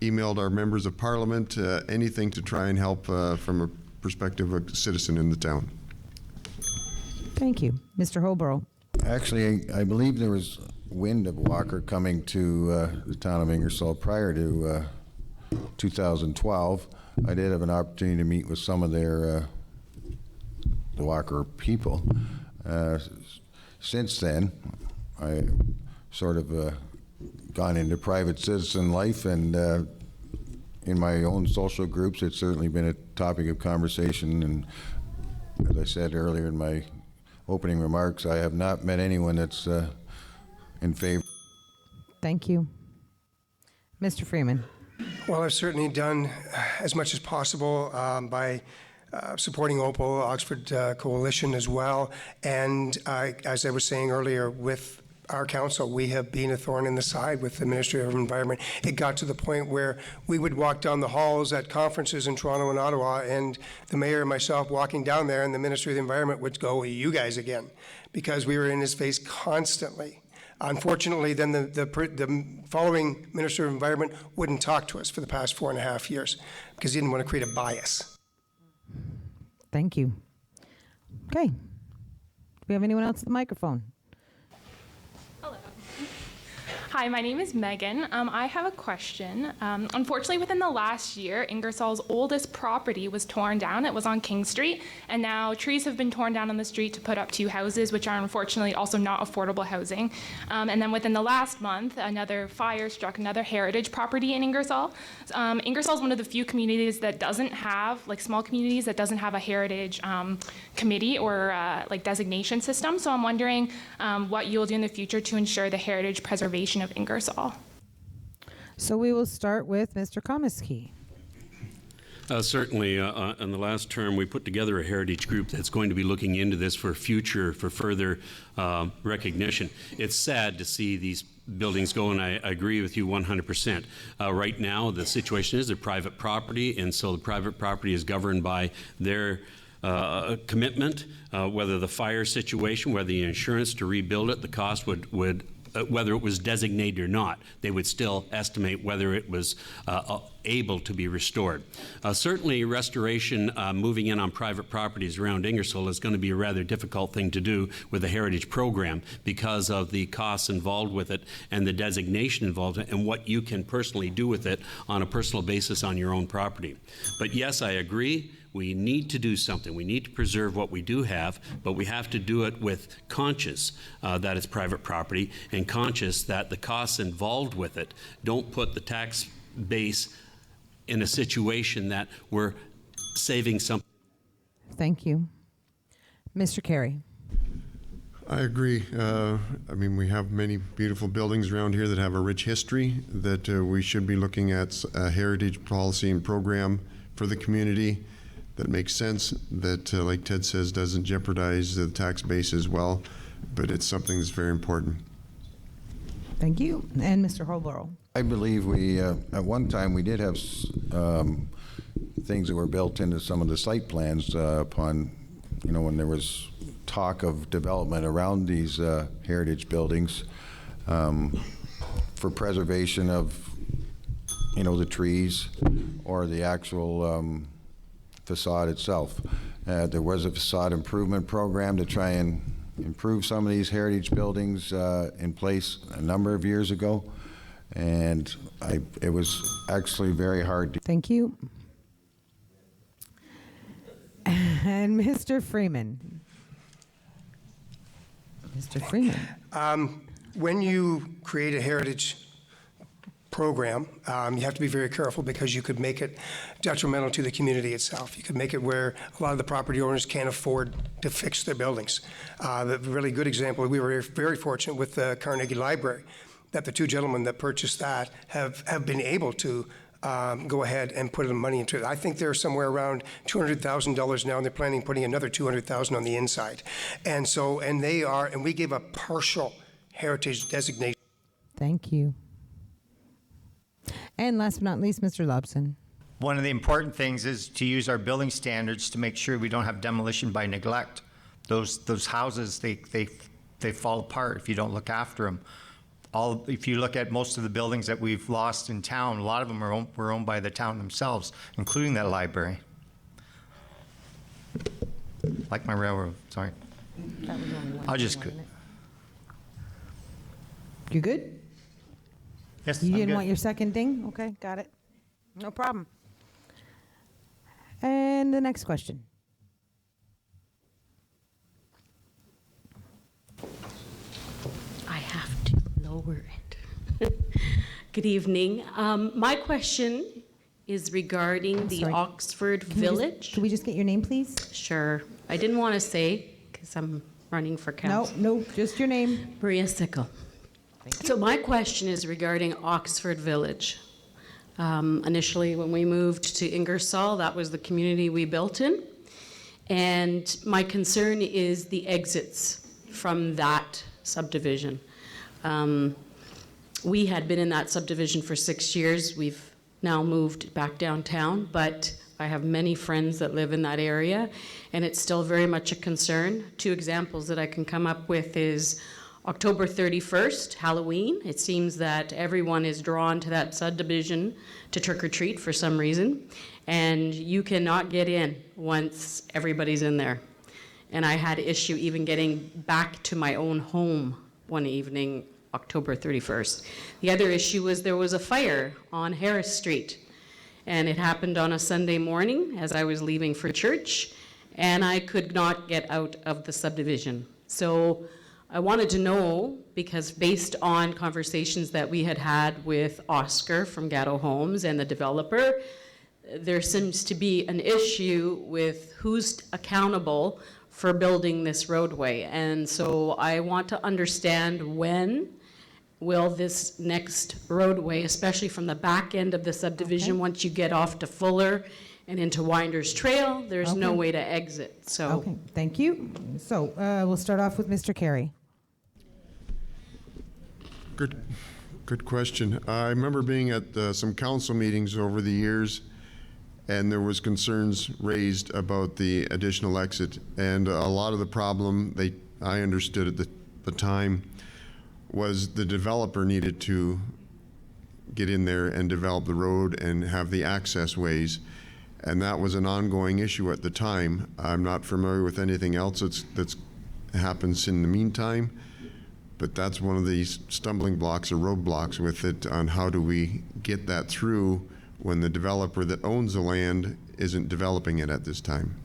emailed our members of parliament, anything to try and help from a perspective of a citizen in the town. Thank you. Mr. Holborough. Actually, I believe there was wind of Walker coming to the town of Ingersoll prior to 2012. I did have an opportunity to meet with some of the Walker people. Since then, I sort of gone into private citizen life, and in my own social groups, it's certainly been a topic of conversation. And as I said earlier in my opening remarks, I have not met anyone that's in favor. Thank you. Mr. Freeman. Well, I've certainly done as much as possible by supporting OPAL, Oxford Coalition as well. And as I was saying earlier, with our council, we have been a thorn in the side with the Ministry of Environment. It got to the point where we would walk down the halls at conferences in Toronto and Ottawa, and the mayor and myself walking down there, and the Ministry of the Environment would go, "You guys again," because we were in his face constantly. Unfortunately, then the following Minister of Environment wouldn't talk to us for the past 4.5 years because he didn't want to create a bias. Thank you. Okay. Do we have anyone else at the microphone? Hi, my name is Megan. I have a question. Unfortunately, within the last year, Ingersoll's oldest property was torn down. It was on King Street, and now trees have been torn down on the street to put up 2 houses, which are unfortunately also not affordable housing. And then within the last month, another fire struck another heritage property in Ingersoll. Ingersoll is one of the few communities that doesn't have, like small communities, that doesn't have a heritage committee or like designation system. So I'm wondering what you'll do in the future to ensure the heritage preservation of Ingersoll. So we will start with Mr. Komisky. Certainly, in the last term, we put together a heritage group that's going to be looking into this for further recognition. It's sad to see these buildings go, and I agree with you 100%. Right now, the situation is they're private property, and so the private property is governed by their commitment, whether the fire situation, whether the insurance to rebuild it, the cost would whether it was designated or not, they would still estimate whether it was able to be restored. Certainly restoration, moving in on private properties around Ingersoll is going to be a rather difficult thing to do with a heritage program because of the costs involved with it and the designation involved and what you can personally do with it on a personal basis on your own property. But yes, I agree. We need to do something. We need to preserve what we do have, but we have to do it with conscious that it's private property and conscious that the costs involved with it don't put the tax base in a situation that we're saving something. Thank you. Mr. Carey. I agree. I mean, we have many beautiful buildings around here that have a rich history that we should be looking at a heritage policy and program for the community that makes sense, that, like Ted says, doesn't jeopardize the tax base as well, but it's something that's very important. Thank you. And Mr. Holborough. I believe we, at one time, we did have things that were built into some of the site plans upon, when there was talk of development around these heritage buildings for preservation of, the trees or the actual facade itself. There was a facade improvement program to try and improve some of these heritage buildings in place a number of years ago, and it was actually very hard to. Thank you. And Mr. Freeman. Mr. Freeman. When you create a heritage program, you have to be very careful because you could make it detrimental to the community itself. You could make it where a lot of the property owners can't afford to fix their buildings. A really good example, we were very fortunate with the Carnegie Library that the 2 gentlemen that purchased that have been able to go ahead and put money into it. I think they're somewhere around $200,000 now, and they're planning on putting another $200,000 on the inside. And we gave a partial heritage designation. Thank you. And last but not least, Mr. Lobson. One of the important things is to use our building standards to make sure we don't have demolition by neglect. Those houses, they fall apart if you don't look after them. If you look at most of the buildings that we've lost in town, a lot of them were owned by the town themselves, including that library. Like my railroad, sorry. That was only one. I'll just go. You good? Yes, You I'm didn't good. want your second ding? Okay, got it. No problem. And the next question. I have to lower it. Good evening. My question is regarding the Sorry. Oxford Can we just- Village. Can we just get your name, please? Sure. I didn't want to say because I'm running for council. No, just your name. Maria Sickle. So my question is regarding Oxford Village. Initially, when we moved to Ingersoll, that was the community we built in. And my concern is the exits from that subdivision. We had been in that subdivision for 6 years. We've now moved back downtown, but I have many friends that live in that area, and it's still very much a concern. 2 examples that I can come up with is October 31st, Halloween. It seems that everyone is drawn to that subdivision to trick or treat for some reason, and you cannot get in once everybody's in there. And I had issue even getting back to my own home one evening, October 31st. The other issue was there was a fire on Harris Street, and it happened on a Sunday morning as I was leaving for church, and I could not get out of the subdivision. So I wanted to know, because based on conversations that we had had with Oscar from Gatto Homes and the developer, there seems to be an issue with who's accountable for building this roadway. And so I want to understand, when will this next roadway, especially from the back end of the subdivision, once you get off to Fuller and into Winders Trail, there's no way to exit. So Okay, thank you. So we'll start off with Mr. Carey. Good question. I remember being at some council meetings over the years, and there was concerns raised about the additional exit. And a lot of the problem, I understood at the time, was the developer needed to get in there and develop the road and have the access ways. And that was an ongoing issue at the time. I'm not familiar with anything else that's happens in the meantime, but that's one of these stumbling blocks or roadblocks with it, on how do we get that through when the developer that owns the land isn't developing it at this time.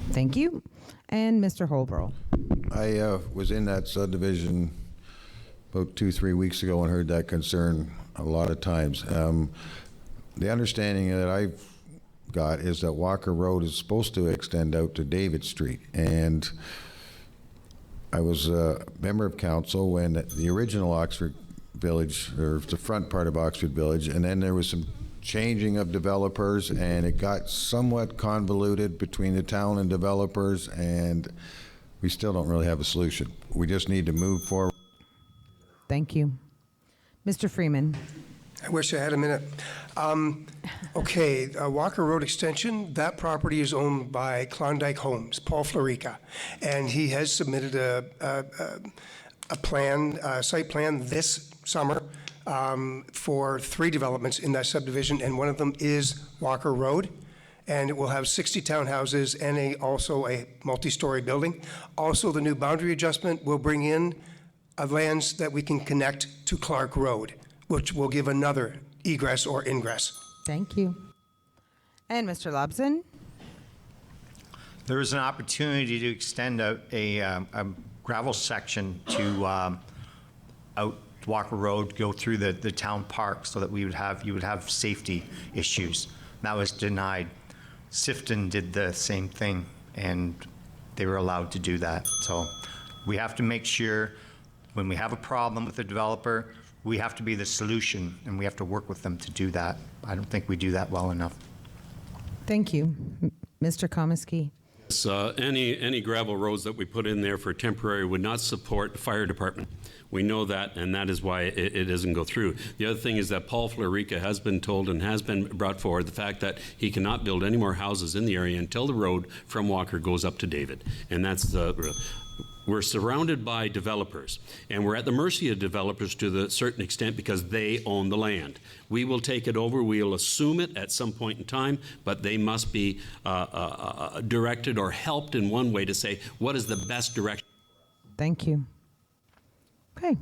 Thank you. And Mr. Holbrook. I was in that subdivision about 2-3 weeks ago and heard that concern a lot of times. The understanding that I've got is that Walker Road is supposed to extend out to David Street, and I was a member of council when the original Oxford Village, or the front part of Oxford Village, and then there was some changing of developers, and it got somewhat convoluted between the town and developers, and we still don't really have a solution. We just need to move forward. Thank you. Mr. Freeman. I wish I had a minute. Okay, Walker Road Extension, that property is owned by Klondike Homes, Paul Florica, and he has submitted a plan, site plan this summer for 3 developments in that subdivision, and one of them is Walker Road, and it will have 60 townhouses and also a multi-story building. Also, the new boundary adjustment will bring in lands that we can connect to Clark Road, which will give another egress or ingress. Thank you. And Mr. Lobson. There is an opportunity to extend a gravel section to out Walker Road, go through the town park, so that you would have safety issues. That was denied. Sifton did the same thing, and they were allowed to do that. So we have to make sure, when we have a problem with the developer, we have to be the solution, and we have to work with them to do that. I don't think we do that well enough. Thank you. Mr. Komisky. Any gravel roads that we put in there for temporary would not support the fire department. We know that, and that is why it doesn't go through. The other thing is that Paul Florica has been told and has been brought forward the fact that he cannot build any more houses in the area until the road from Walker goes up to David. And that's the... We're surrounded by developers, and we're at the mercy of developers to the certain extent because they own the land. We will take it over. We will assume it at some point in time, but they must be directed or helped in one way to say, what is the best direction? Thank you. Okay.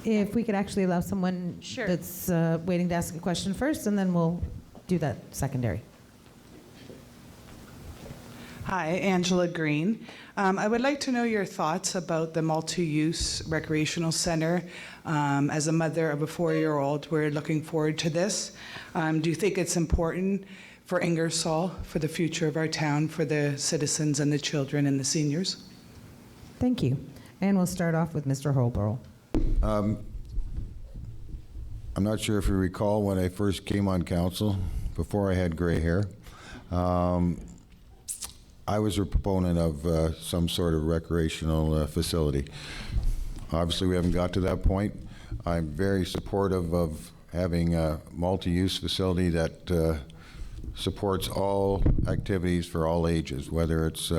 If we could actually allow someone that's waiting to ask a question first, and then we'll do that secondary. Hi, Angela Green. I would like to know your thoughts about the multi-use recreational center. As a mother of a 4-year-old, we're looking forward to this. Do you think it's important for Ingersoll, for the future of our town, for the citizens and the children and the seniors? Thank you. And we'll start off with Mr. Holbrook. I'm not sure if you recall when I first came on council, before I had gray hair, I was a proponent of some sort of recreational facility. Obviously, we haven't got to that point. I'm very supportive of having a multi-use facility that supports all activities for all ages, whether it's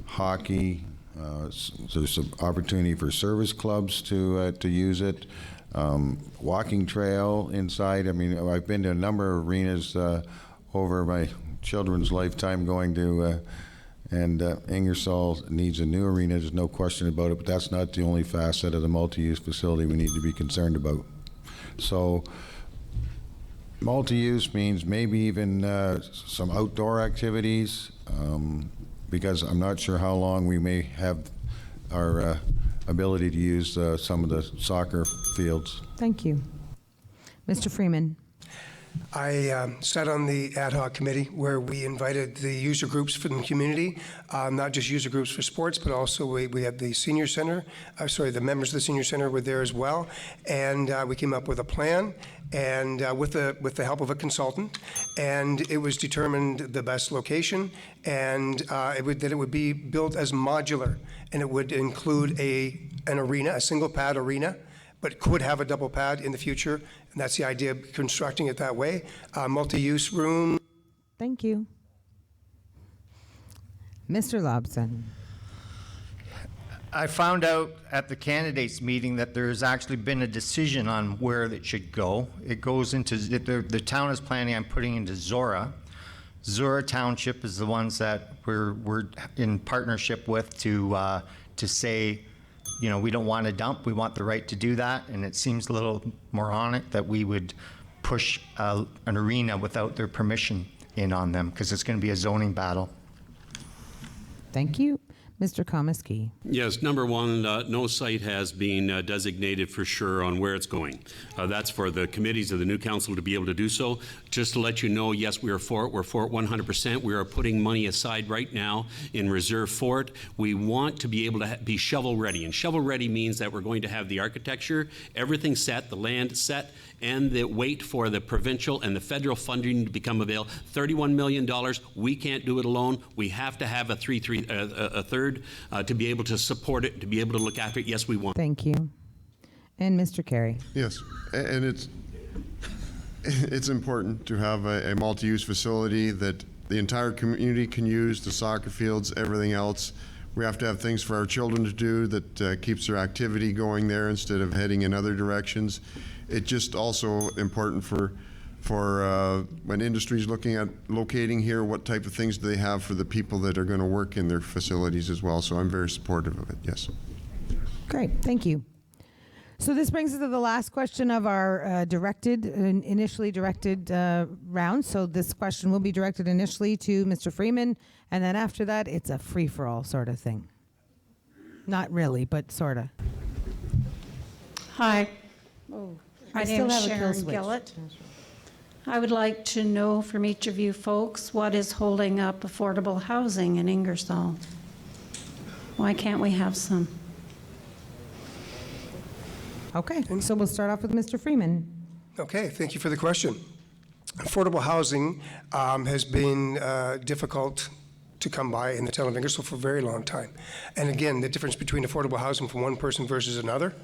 hockey, there's some opportunity for service clubs to use it, walking trail inside. I mean, I've been to a number of arenas over my children's lifetime going to, and Ingersoll needs a new arena, there's no question about it, but that's not the only facet of the multi-use facility we need to be concerned about. So multi-use means maybe even some outdoor activities, because I'm not sure how long we may have our ability to use some of the soccer fields. Thank you. Mr. Freeman. I sat on the ad hoc committee where we invited the user groups from the community, not just user groups for sports, but also we had the senior center, the members of the senior center were there as well, and we came up with a plan, and with the help of a consultant, and it was determined the best location, and that it would be built as modular, and it would include an arena, a single pad arena, but could have a double pad in the future, and that's the idea of constructing it that way. Multi-use room. Thank you. Mr. Lobson. I found out at the candidates meeting that there's actually been a decision on where it should go. It goes into, the town is planning on putting into Zora. Zora Township is the ones that we're in partnership with to say, you know, we don't want to dump, we want the right to do that, and it seems a little moronic that we would push an arena without their permission in on them, because it's going to be a zoning battle. Thank you. Mr. Komisky. Yes, number one, no site has been designated for sure on where it's going. That's for the committees of the new council to be able to do so. Just to let you know, yes, we are for it. We're for it 100%. We are putting money aside right now in reserve for it. We want to be able to be shovel ready, and shovel ready means that we're going to have the architecture, everything set, the land set, and the wait for the provincial and the federal funding to become available. $31 million, we can't do it alone. We have to have a third to be able to support it, to be able to look after it. Yes, we want. Thank you. And Mr. Carey. Yes, and it's important to have a multi-use facility that the entire community can use, the soccer fields, everything else. We have to have things for our children to do that keeps their activity going there instead of heading in other directions. It's just also important for when industry's looking at locating here, what type of things do they have for the people that are going to work in their facilities as well. So I'm very supportive of it, yes. Great, thank you. So this brings us to the last question of our initially directed round. So this question will be directed initially to Mr. Freeman, and then after that, it's a free-for-all sort of thing. Not really, but sort of. Hi. My name is Sharon switch. Gillett. I would like to know from each of you folks what is holding up affordable housing in Ingersoll. Why can't we have some? Okay, so we'll start off with Mr. Freeman. Okay, thank you for the question. Affordable housing has been difficult to come by in the town of Ingersoll for a very long time. And again, the difference between affordable housing for one person versus another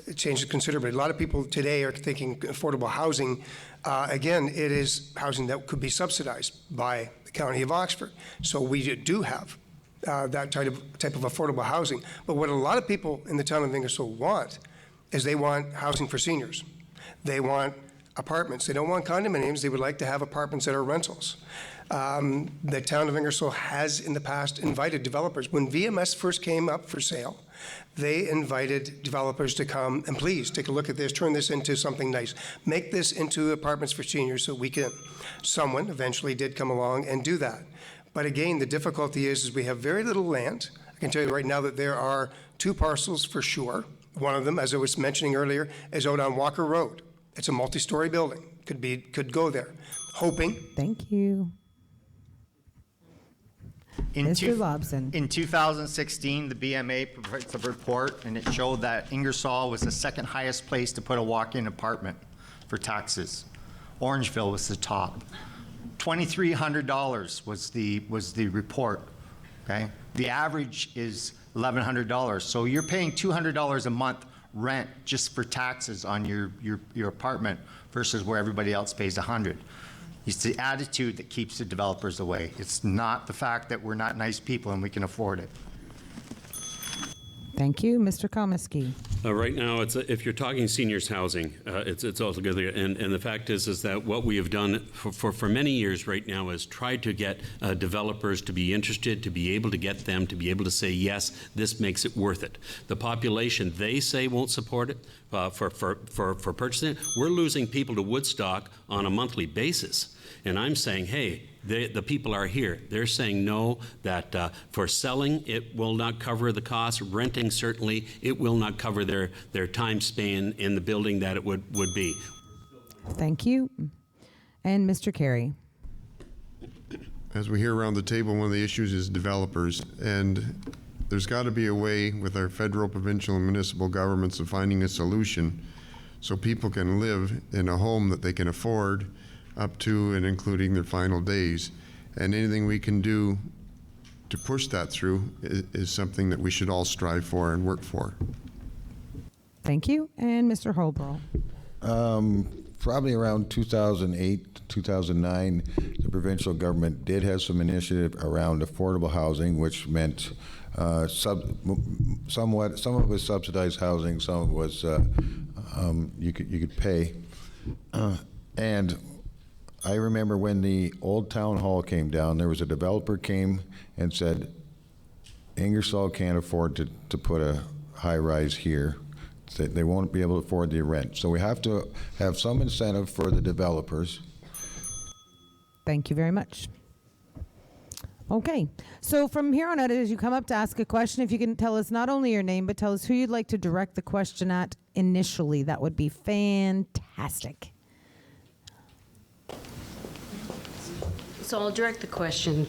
it changes considerably. A lot of people today are thinking affordable housing. Again, it is housing that could be subsidized by the County of Oxford. So we do have that type of affordable housing. But what a lot of people in the town of Ingersoll want is they want housing for seniors. They want apartments. They don't want condominiums. They would like to have apartments that are rentals. The town of Ingersoll has in the past invited developers. When VMS first came up for sale, they invited developers to come and please take a look at this, turn this into something nice, make this into apartments for seniors so we can. Someone eventually did come along and do that. But again, the difficulty is we have very little land. I can tell you right now that there are 2 parcels for sure. One of them, as I was mentioning earlier, is out on Walker Road. It's a multi-story building. Could go there. Hoping. Thank you. Mr. Lobson. In 2016, the BMA provides a report, and it showed that Ingersoll was the second highest place to put a walk-in apartment for taxes. Orangeville was the top. $2,300 was the report. Okay, the average is $1,100. So you're paying $200 a month rent just for taxes on your apartment versus where everybody else pays $100. It's the attitude that keeps the developers away. It's not the fact that we're not nice people and we can afford it. Thank you. Mr. Komisky. Right now, if you're talking seniors housing, it's altogether, and the fact is that what we have done for many years right now is tried to get developers to be interested, to be able to get them to be able to say, yes, this makes it worth it. The population, they say, won't support it for purchasing it. We're losing people to Woodstock on a monthly basis. And I'm saying, hey, the people are here. They're saying no, that for selling, it will not cover the cost. Renting, certainly, it will not cover their time span in the building that it would be. Thank you. And Mr. Carey. As we hear around the table, one of the issues is developers. And there's got to be a way with our federal, provincial, and municipal governments of finding a solution so people can live in a home that they can afford up to and including their final days. And anything we can do to push that through is something that we should all strive for and work for. Thank you. And Mr. Holbrook. Probably around 2008, 2009, the provincial government did have some initiative around affordable housing, which meant somewhat, some of it was subsidized housing, some of it was you could pay. And I remember when the old town hall came down, there was a developer came and said, Ingersoll can't afford to put a high rise here. They won't be able to afford the rent. So we have to have some incentive for the developers. Thank you very much. Okay, so from here on out, as you come up to ask a question, if you can tell us not only your name, but tell us who you'd like to direct the question at initially, that would be fantastic. So I'll direct the question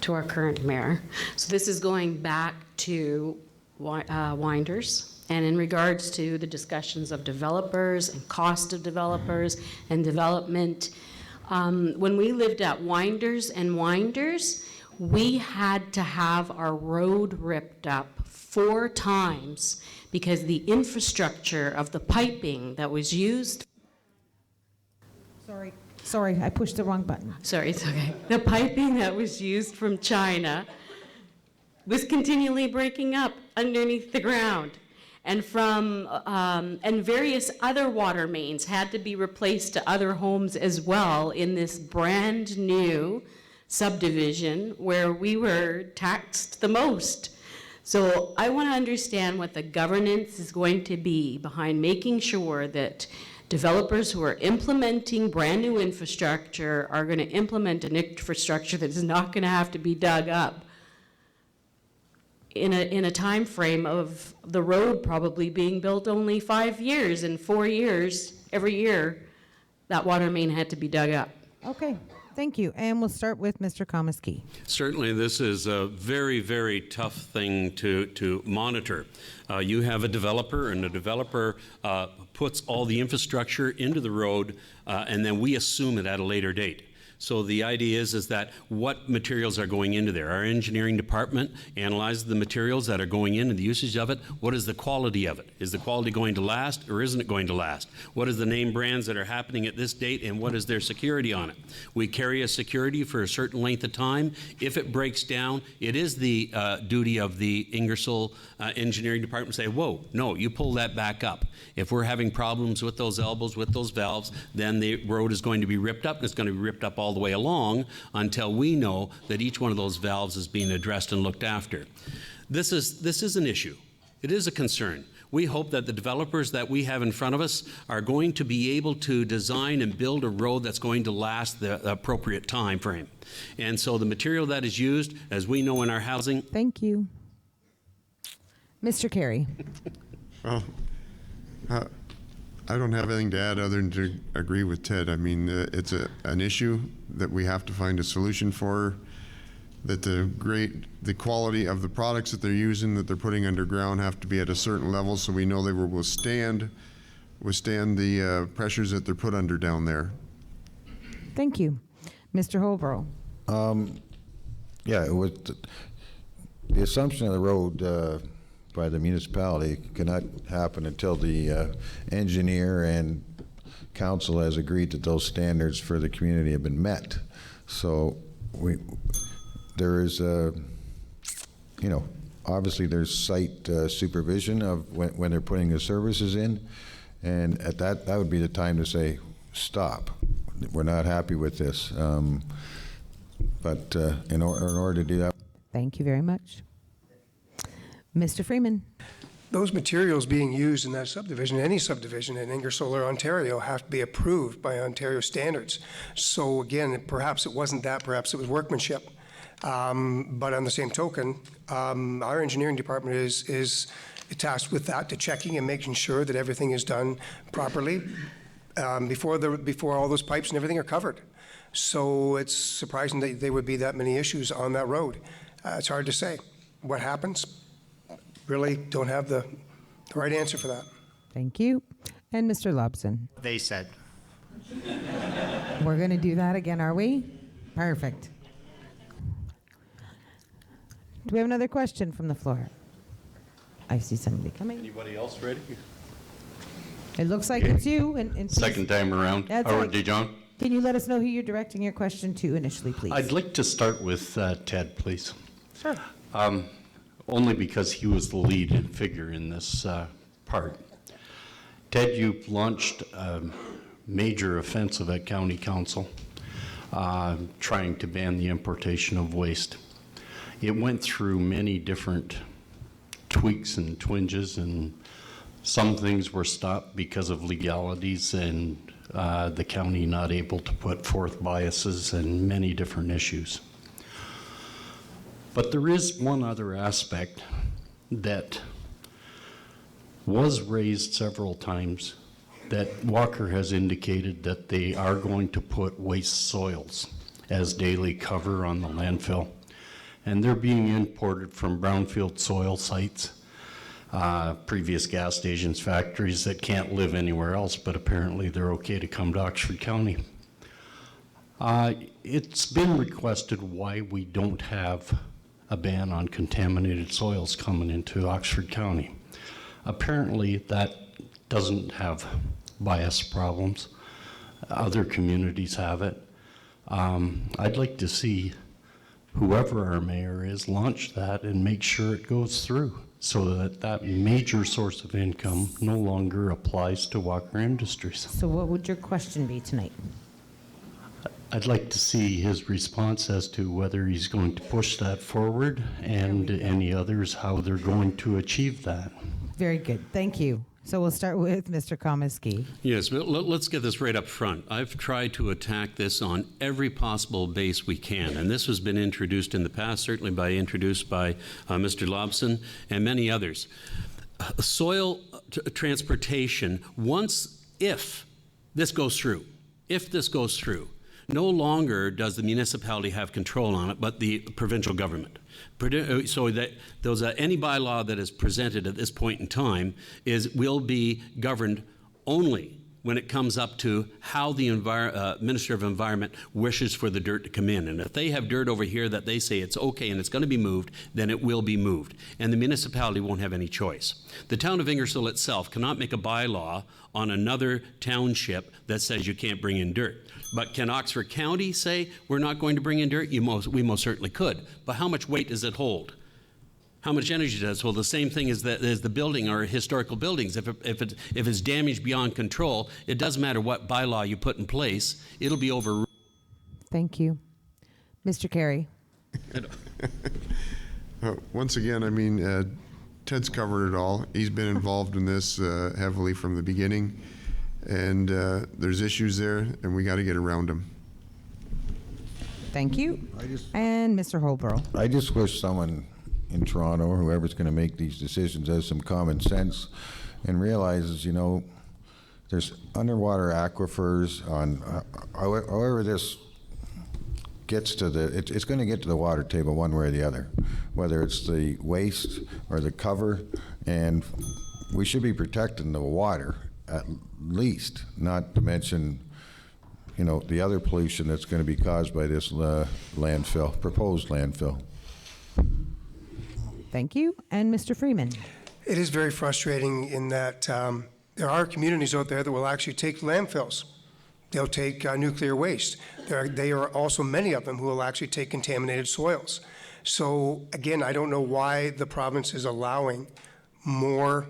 to our current mayor. So this is going back to Winders, and in regards to the discussions of developers and cost of developers and development. When we lived at Winders and Winders, we had to have our road ripped up 4 times because the infrastructure of the piping that was used. Sorry, I pushed the wrong button. Sorry, it's okay. The piping that was used from China was continually breaking up underneath the ground. And and various other water mains had to be replaced to other homes as well in this brand new subdivision where we were taxed the most. So I want to understand what the governance is going to be behind making sure that developers who are implementing brand new infrastructure are going to implement an infrastructure that is not going to have to be dug up in a time frame of the road probably being built only 5 years. In 4 years, every year, that water main had to be dug up. Okay, thank you. And we'll start with Mr. Komisky. Certainly, this is a very, very tough thing to monitor. You have a developer, and the developer puts all the infrastructure into the road, and then we assume it at a later date. So the idea is that what materials are going into there. Our engineering department analyzes the materials that are going in and the usage of it. What is the quality of it? Is the quality going to last or isn't it going to last? What is the name brands that are happening at this date and what is their security on it? We carry a security for a certain length of time. If it breaks down, it is the duty of the Ingersoll engineering department to say, whoa, no, you pull that back up. If we're having problems with those elbows, with those valves, then the road is going to be ripped up, and it's going to be ripped up all the way along until we know that each one of those valves is being addressed and looked after. This is an issue. It is a concern. We hope that the developers that we have in front of us are going to be able to design and build a road that's going to last the appropriate time frame. And so the material that is used, as we know in our housing. Thank you. Mr. Carey. Well, I don't have anything to add other than to agree with Ted. I mean, it's an issue that we have to find a solution for. that the quality of the products that they're using, that they're putting underground, have to be at a certain level so we know they will withstand the pressures that they're put under down there. Thank you. Mr. Holbrook. Yeah, it was the assumption of the road by the municipality cannot happen until the engineer and council has agreed that those standards for the community have been met. So there is obviously there's site supervision of when they're putting the services in, and at that would be the time to say, stop. We're not happy with this. But in order to do that. Thank you very much. Mr. Freeman. Those materials being used in that subdivision, any subdivision in Ingersoll or Ontario, have to be approved by Ontario standards. So again, perhaps it wasn't that, perhaps it was workmanship. But on the same token, our engineering department is tasked with that, to checking and making sure that everything is done properly before all those pipes and everything are covered. So it's surprising that there would be that many issues on that road. It's hard to say what happens. Really don't have the right answer for that. Thank you. And Mr. Lobson. They said. We're going to do that again, are we? Perfect. Do we have another question from the floor? I see somebody coming. Anybody else ready? It looks like it's you. And Second time around. That's Howard right. Dijon. Can you let us know who you're directing your question to initially, please? I'd like to start with Ted, please. Sure. Only because he was the lead figure in this part. Ted, you launched a major offensive at County Council trying to ban the importation of waste. It went through many different tweaks and twinges, and some things were stopped because of legalities and the county not able to put forth biases and many different issues. But there is one other aspect that was raised several times, that Walker has indicated that they are going to put waste soils as daily cover on the landfill. And they're being imported from brownfield soil sites, previous gas stations, factories that can't live anywhere else, but apparently they're okay to come to Oxford County. It's been requested why we don't have a ban on contaminated soils coming into Oxford County. Apparently that doesn't have bias problems. Other communities have it. I'd like to see whoever our mayor is launch that and make sure it goes through, so that that major source of income no longer applies to Walker Industries. So what would your question be tonight? I'd like to see his response as to whether he's going to push that forward, and any others, how they're going to achieve that. Very good. Thank you. So we'll start with Mr. Komisky. Yes, but let's get this right up front. I've tried to attack this on every possible base we can, and this has been introduced in the past, certainly introduced by Mr. Lobson and many others. Soil transportation, if this goes through, no longer does the municipality have control on it, but the provincial government. So that any bylaw that is presented at this point in time will be governed only when it comes up to how the Minister of Environment wishes for the dirt to come in. And if they have dirt over here that they say it's okay and it's going to be moved, then it will be moved. And the municipality won't have any choice. The town of Ingersoll itself cannot make a bylaw on another township that says you can't bring in dirt. But can Oxford County say we're not going to bring in dirt? We most certainly could. But how much weight does it hold? How much energy does it hold? The same thing as the building or historical buildings. If it's damaged beyond control, it doesn't matter what bylaw you put in place, it'll be overruled. Thank you. Mr. Carey. Once again, I mean, Ted's covered it all. He's been involved in this heavily from the beginning. And there's issues there, and we got to get around them. Thank you. And Mr. Holbrook. I just wish someone in Toronto or whoever's going to make these decisions has some common sense and realizes, there's underwater aquifers on however this gets to it's going to get to the water table one way or the other, whether it's the waste or the cover, and we should be protecting the water at least, not to mention, the other pollution that's going to be caused by this proposed landfill. Thank you. And Mr. Freeman. It is very frustrating in that there are communities out there that will actually take landfills. They'll take nuclear waste. They are also many of them who will actually take contaminated soils. So again, I don't know why the province is allowing more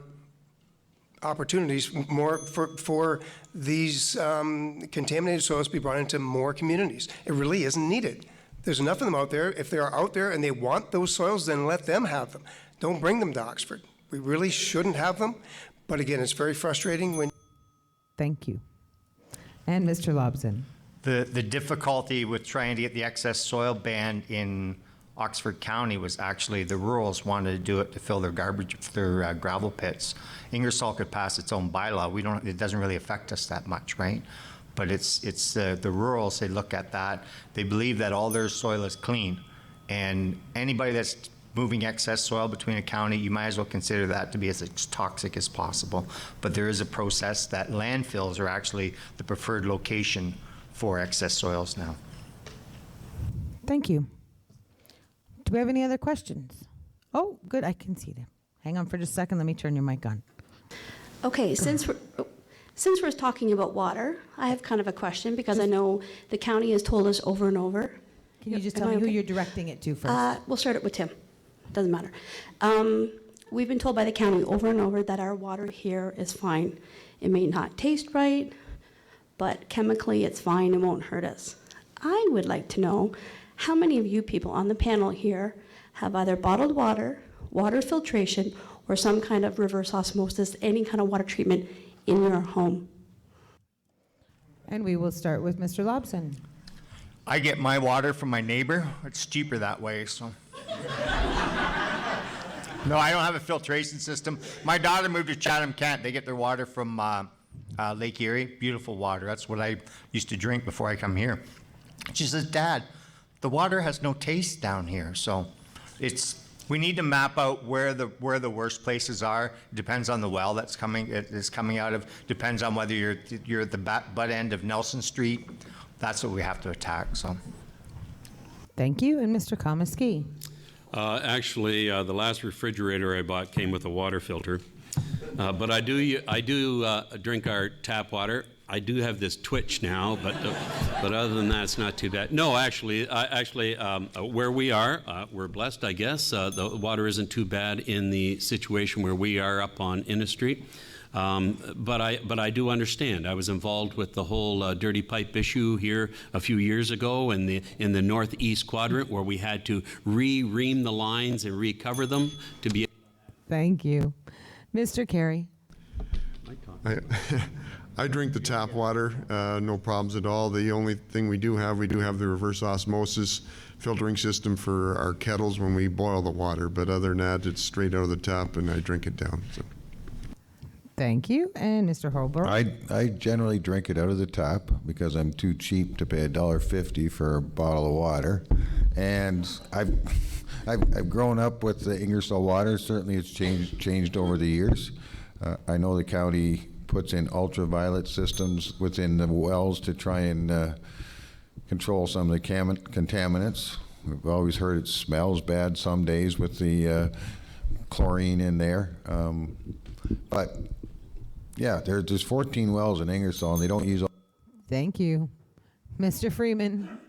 opportunities, more for these contaminated soils to be brought into more communities. It really isn't needed. There's enough of them out there. If they are out there and they want those soils, then let them have them. Don't bring them to Oxford. We really shouldn't have them. But again, it's very frustrating when... Thank you. And Mr. Lobson. The difficulty with trying to get the excess soil banned in Oxford County was actually the rurals wanted to do it to fill their gravel pits. Ingersoll could pass its own bylaw. It doesn't really affect us that much, right? But it's the rurals, they look at that. They believe that all their soil is clean. And anybody that's moving excess soil between a county, you might as well consider that to be as toxic as possible. But there is a process that landfills are actually the preferred location for excess soils now. Thank you. Do we have any other questions? Oh, good. I can see them. Hang on for just a second. Let me turn your mic on. Okay, since we're talking about water, I have kind of a question because I know the county has told us over and over. Can you just tell me who you're directing it to first? We'll start it with Tim. Doesn't matter. We've been told by the county over and over that our water here is fine. It may not taste right, but chemically it's fine and won't hurt us. I would like to know how many of you people on the panel here have either bottled water, water filtration, or some kind of reverse osmosis, any kind of water treatment in your home. And we will start with Mr. Lobson. I get my water from my neighbor. It's cheaper that way, so. No, I don't have a filtration system. My daughter moved to Chatham-Kent. They get their water from Lake Erie. Beautiful water. That's what I used to drink before I come here. She says, Dad, the water has no taste down here. So we need to map out where the worst places are. It depends on the well it is coming out of. Depends on whether you're at the butt end of Nelson Street. That's what we have to attack. So. Thank you. And Mr. Komisky. Actually, the last refrigerator I bought came with a water filter. But I do drink our tap water. I do have this twitch now, but other than that, it's not too bad. No, actually, where we are, we're blessed, I guess. The water isn't too bad in the situation where we are up on Innis Street. But I do understand. I was involved with the whole dirty pipe issue here a few years ago in the northeast quadrant, where we had to ream the lines and recover them to be. Thank you, Mr. Carey. I drink the tap water, no problems at all. The only thing we do have the reverse osmosis filtering system for our kettles when we boil the water. But other than that, it's straight out of the tap, and I drink it down. So. Thank you. And Mr. Holbrook? I generally drink it out of the tap because I'm too cheap to pay $1.50 for a bottle of water. And I've grown up with the Ingersoll water. Certainly it's changed over the years. I know the county puts in ultraviolet systems within the wells to try and control some of the contaminants. We've always heard it smells bad some days with the chlorine in there. But yeah, there's 14 wells in Ingersoll, and they don't use all. Thank you. Mr. Freeman?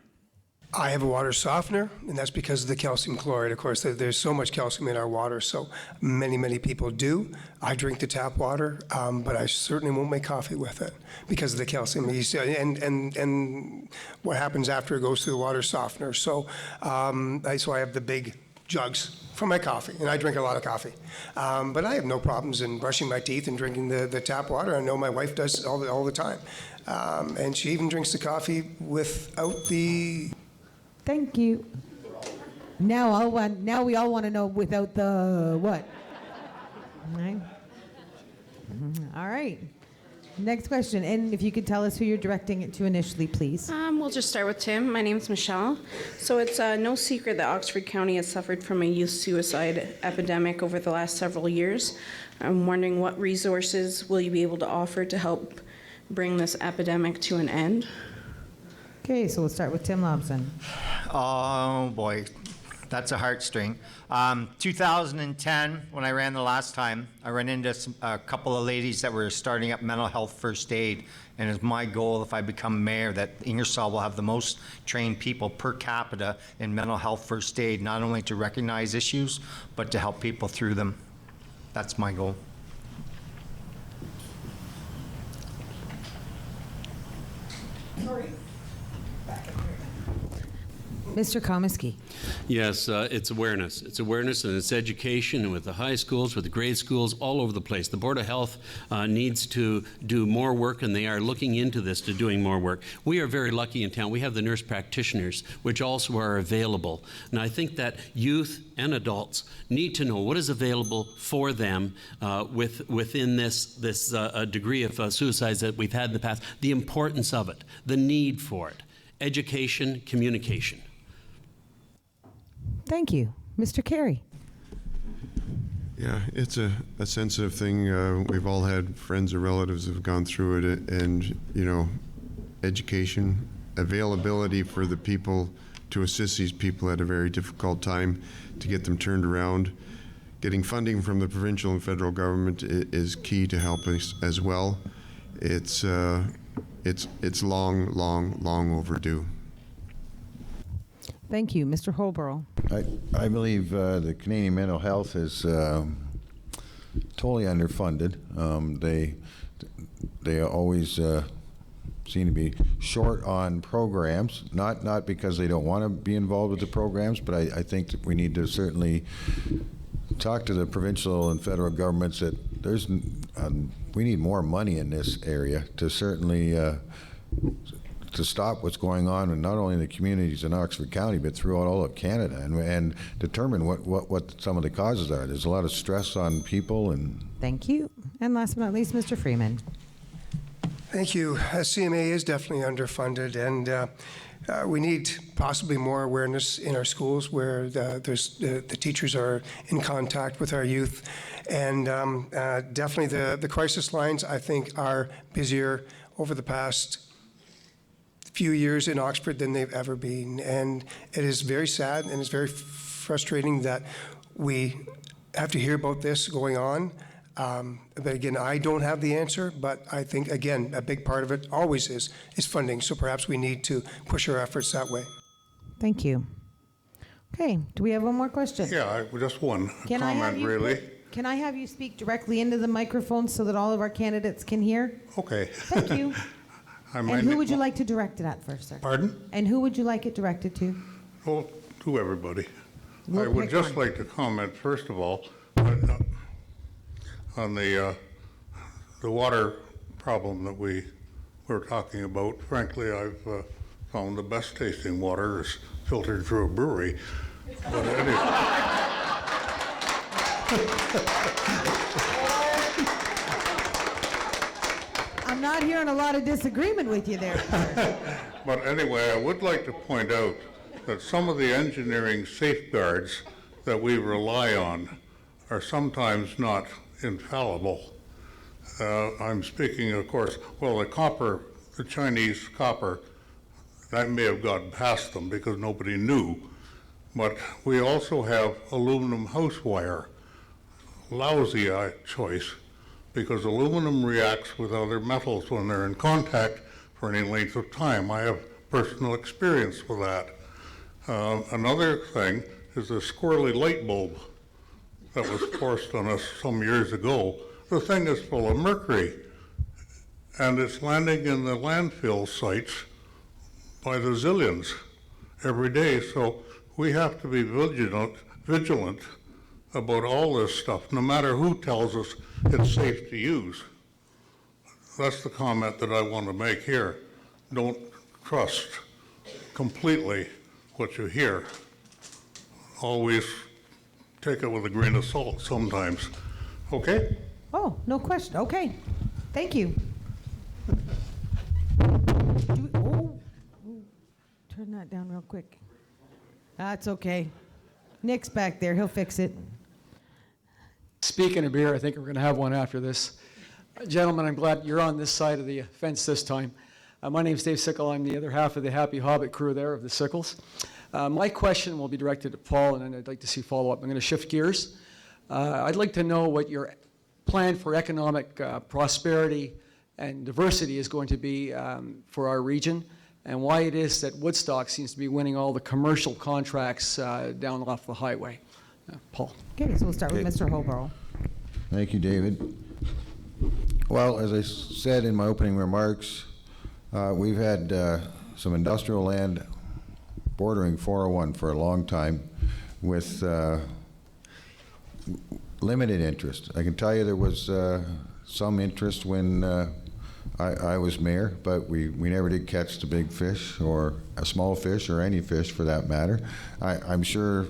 I have a water softener, and that's because of the calcium chloride. Of course, there's so much calcium in our water, so many people do. I drink the tap water, but I certainly won't make coffee with it because of the calcium. And what happens after it goes through the water softener. So I have the big jugs for my coffee, and I drink a lot of coffee. But I have no problems in brushing my teeth and drinking the tap water. I know my wife does all the time. And she even drinks the coffee without the... Thank you. Now we all want to know without the what? All right. Next question, and if you could tell us who you're directing it to initially, please. We'll just start with Tim. My name's Michelle. So it's no secret that Oxford County has suffered from a youth suicide epidemic over the last several years. I'm wondering what resources will you be able to offer to help bring this epidemic to an end? Okay, so we'll start with Tim Lobson. Oh, boy. That's a heartstring. 2010, when I ran the last time, I ran into a couple of ladies that were starting up mental health first aid. And it's my goal, if I become mayor, that Ingersoll will have the most trained people per capita in mental health first aid, not only to recognize issues, but to help people through them. That's my goal. Sorry. Mr. Komisky. Yes, it's awareness. It's awareness and it's education, and with the high schools, with the grade schools, all over the place. The Board of Health needs to do more work, and they are looking into this to doing more work. We are very lucky in town. We have the nurse practitioners, which also are available. And I think that youth and adults need to know what is available for them within this degree of suicides that we've had in the past, the importance of it, the need for it, education, communication. Thank you. Mr. Carey. Yeah, it's a sensitive thing. We've all had friends or relatives who've gone through it, and, education, availability for the people to assist these people at a very difficult time to get them turned around. Getting funding from the provincial and federal government is key to help us as well. It's long overdue. Thank you. Mr. Holborough. I believe the Canadian mental health is totally underfunded. They always seem to be short on programs, not because they don't want to be involved with the programs, but I think that we need to certainly talk to the provincial and federal governments that we need more money in this area to certainly to stop what's going on, and not only in the communities in Oxford County, but throughout all of Canada, and determine what some of the causes are. There's a lot of stress on people. And thank you. And last but not least, Mr. Freeman. Thank you. CMA is definitely underfunded, and we need possibly more awareness in our schools where the teachers are in contact with our youth. And definitely the crisis lines, I think, are busier over the past few years in Oxford than they've ever been. And it is very sad and it's very frustrating that we have to hear about this going on. But again, I don't have the answer, but I think, again, a big part of it always is funding. So perhaps we need to push our efforts that way. Thank you. Okay, do we have one more question? Yeah, just one comment, really. Can I have you speak directly into the microphone so that all of our candidates can hear? Okay. Thank you. And who would you like to direct it at first, sir? Pardon? And who would you like it directed to? Well, to everybody. We'll I would pick just one. like to comment, first of all, on the water problem that we were talking about. Frankly, I've found the best tasting water is filtered through a brewery. But anyway. I'm not hearing a lot of disagreement with you there, sir. But anyway, I would like to point out that some of the engineering safeguards that we rely on are sometimes not infallible. I'm speaking, of course, well, the Chinese copper, that may have gotten past them because nobody knew. But we also have aluminum house wire. Lousy choice, because aluminum reacts with other metals when they're in contact for any length of time. I have personal experience with that. Another thing is the squirrely light bulb that was forced on us some years ago. The thing is full of mercury, and it's landing in the landfill sites by the zillions every day. So we have to be vigilant about all this stuff, no matter who tells us it's safe to use. That's the comment that I want to make here. Don't trust completely what you hear. Always take it with a grain of salt sometimes. Okay? Oh, no question. Okay. Thank you. Turn that down real quick. That's okay. Nick's back there. He'll fix it. Speaking of beer, I think we're going to have one after this. Gentlemen, I'm glad you're on this side of the fence this time. My name's Dave Sickle. I'm the other half of the Happy Hobbit crew there of the Sickles. My question will be directed to Paul, and then I'd like to see follow-up. I'm going to shift gears. I'd like to know what your plan for economic prosperity and diversity is going to be for our region, and why it is that Woodstock seems to be winning all the commercial contracts down off the highway. Paul. Okay, so we'll start with Mr. Holborough. Thank you, David. Well, as I said in my opening remarks, we've had some industrial land bordering 401 for a long time with limited interest. I can tell you there was some interest when I was mayor, but we never did catch the big fish or a small fish or any fish for that matter. I'm sure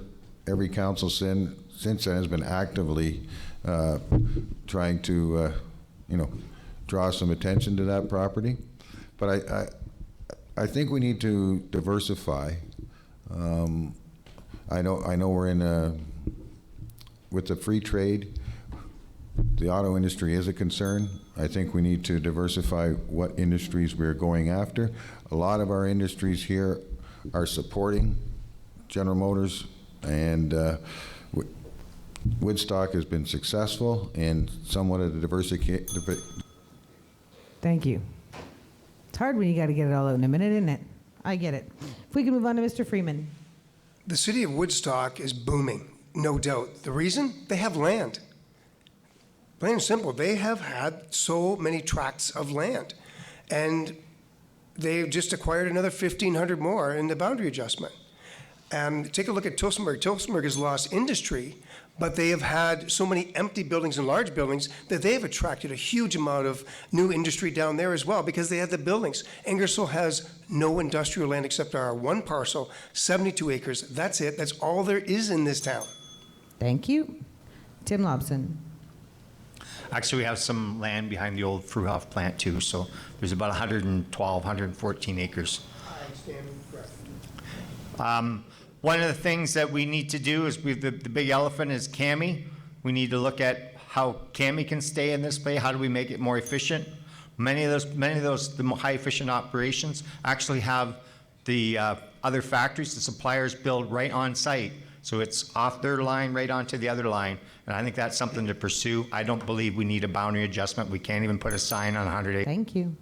every council since then has been actively trying to draw some attention to that property. But I think we need to diversify. I know we're in with the free trade, the auto industry is a concern. I think we need to diversify what industries we're going after. A lot of our industries here are supporting General Motors, and Woodstock has been successful in somewhat of the diversity. Thank you. It's hard when you got to get it all out in a minute, isn't it? I get it. If we can move on to Mr. Freeman. The city of Woodstock is booming, no doubt. The reason? They have land. Plain and simple, they have had so many tracts of land. And they've just acquired another 1,500 more in the boundary adjustment. Take a look at Tillsonburg. Tillsonburg has lost industry, but they have had so many empty buildings and large buildings that they have attracted a huge amount of new industry down there as well because they have the buildings. Ingersoll has no industrial land except our one parcel, 72 acres. That's it. That's all there is in this town. Thank you. Tim Lobson. Actually, we have some land behind the old Fruhoff plant too, so there's about 112, 114 acres. I stand corrected. One of the things that we need to do is the big elephant is CAMI. We need to look at how CAMI can stay in this place. How do we make it more efficient? Many of those the high efficient operations actually have the other factories, the suppliers build right on site. So it's off their line right onto the other line. And I think that's something to pursue. I don't believe we need a boundary adjustment. We can't even put a sign on 100 acres. Thank you.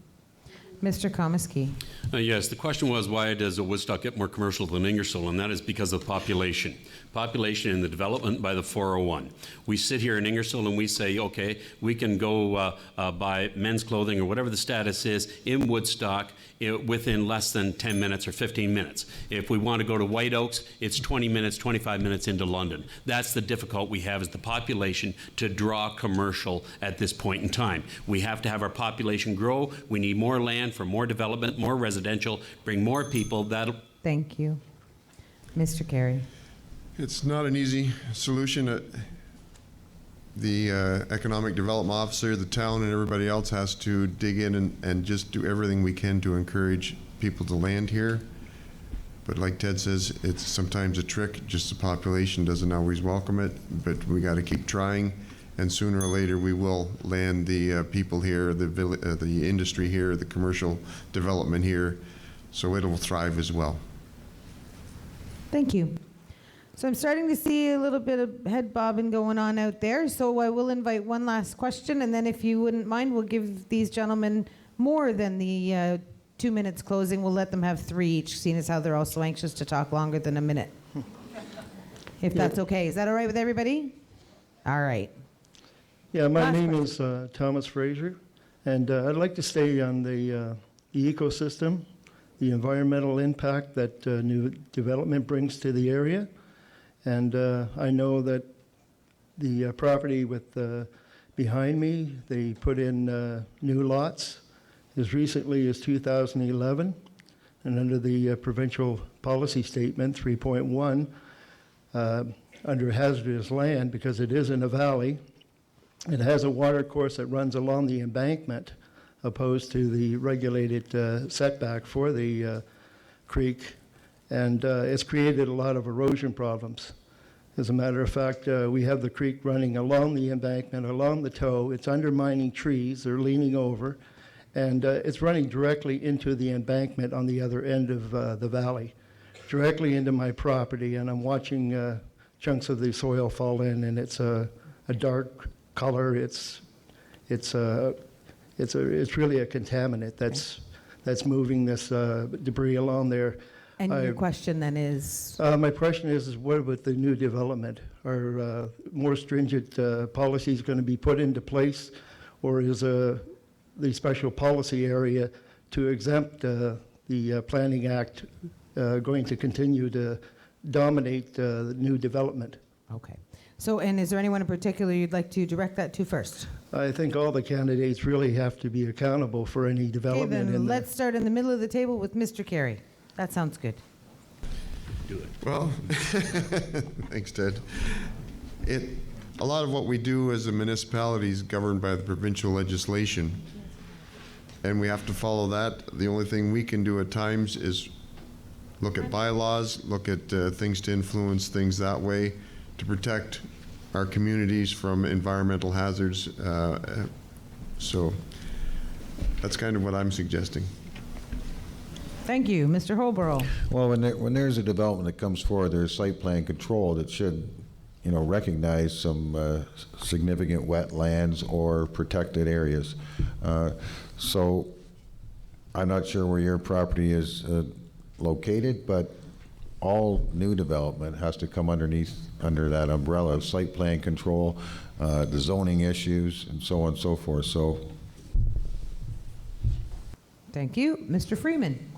Mr. Komisky. Yes, the question was, why does Woodstock get more commercial than Ingersoll? And that is because of population. Population and the development by the 401. We sit here in Ingersoll and we say, okay, we can go buy men's clothing or whatever the status is in Woodstock within less than 10 minutes or 15 minutes. If we want to go to White Oaks, it's 20 minutes, 25 minutes into London. That's the difficulty we have, is the population to draw commercial at this point in time. We have to have our population grow. We need more land for more development, more residential, bring more people. That'll. Thank you. Mr. Carey. It's not an easy solution. The economic development officer, the town, and everybody else has to dig in and just do everything we can to encourage people to land here. But like Ted says, it's sometimes a trick. Just the population doesn't always welcome it, but we got to keep trying. And sooner or later, we will land the people here, the industry here, the commercial development here, so it will thrive as well. Thank you. So I'm starting to see a little bit of head bobbing going on out there. So I will invite one last question, and then if you wouldn't mind, we'll give these gentlemen more than the 2 minutes closing. We'll let them have 3 each, seeing as how they're also anxious to talk longer than a minute. If that's okay. Is that all right with everybody? All right. Yeah, my Last name is Thomas Fraser, and I'd like to stay on the ecosystem, the environmental impact that new development brings to the area. And I know that the property with behind me, they put in new lots as recently as 2011. And under the provincial policy statement 3.1, under hazardous land, because it is in a valley, it has a water course that runs along the embankment opposed to the regulated setback for the creek, and it's created a lot of erosion problems. As a matter of fact, we have the creek running along the embankment, along the toe. It's undermining trees. They're leaning over. And it's running directly into the embankment on the other end of the valley, directly into my property. And I'm watching chunks of the soil fall in, and it's a dark color. It's really a contaminant that's moving this debris along there. And your question then is? My question is what about the new development? Are more stringent policies going to be put into place, or is the special policy area to exempt the Planning Act going to continue to dominate the new development? Okay. So, and is there anyone in particular you'd like to direct that to first? I think all the candidates really have to be accountable for any Okay, development. then let's start in the middle of the table with Mr. Carey. That sounds good. Do it. Well, thanks, Ted. A lot of what we do as a municipality is governed by the provincial legislation, and we have to follow that. The only thing we can do at times is look at bylaws, look at things to influence things that way to protect our communities from environmental hazards. So that's kind of what I'm suggesting. Thank you. Mr. Holborough. Well, when there's a development that comes forward, there's site plan control that should, recognize some significant wetlands or protected areas. So I'm not sure where your property is located, but all new development has to come under that umbrella of site plan control, the zoning issues, and so on and so forth. So, thank you. Mr. Freeman.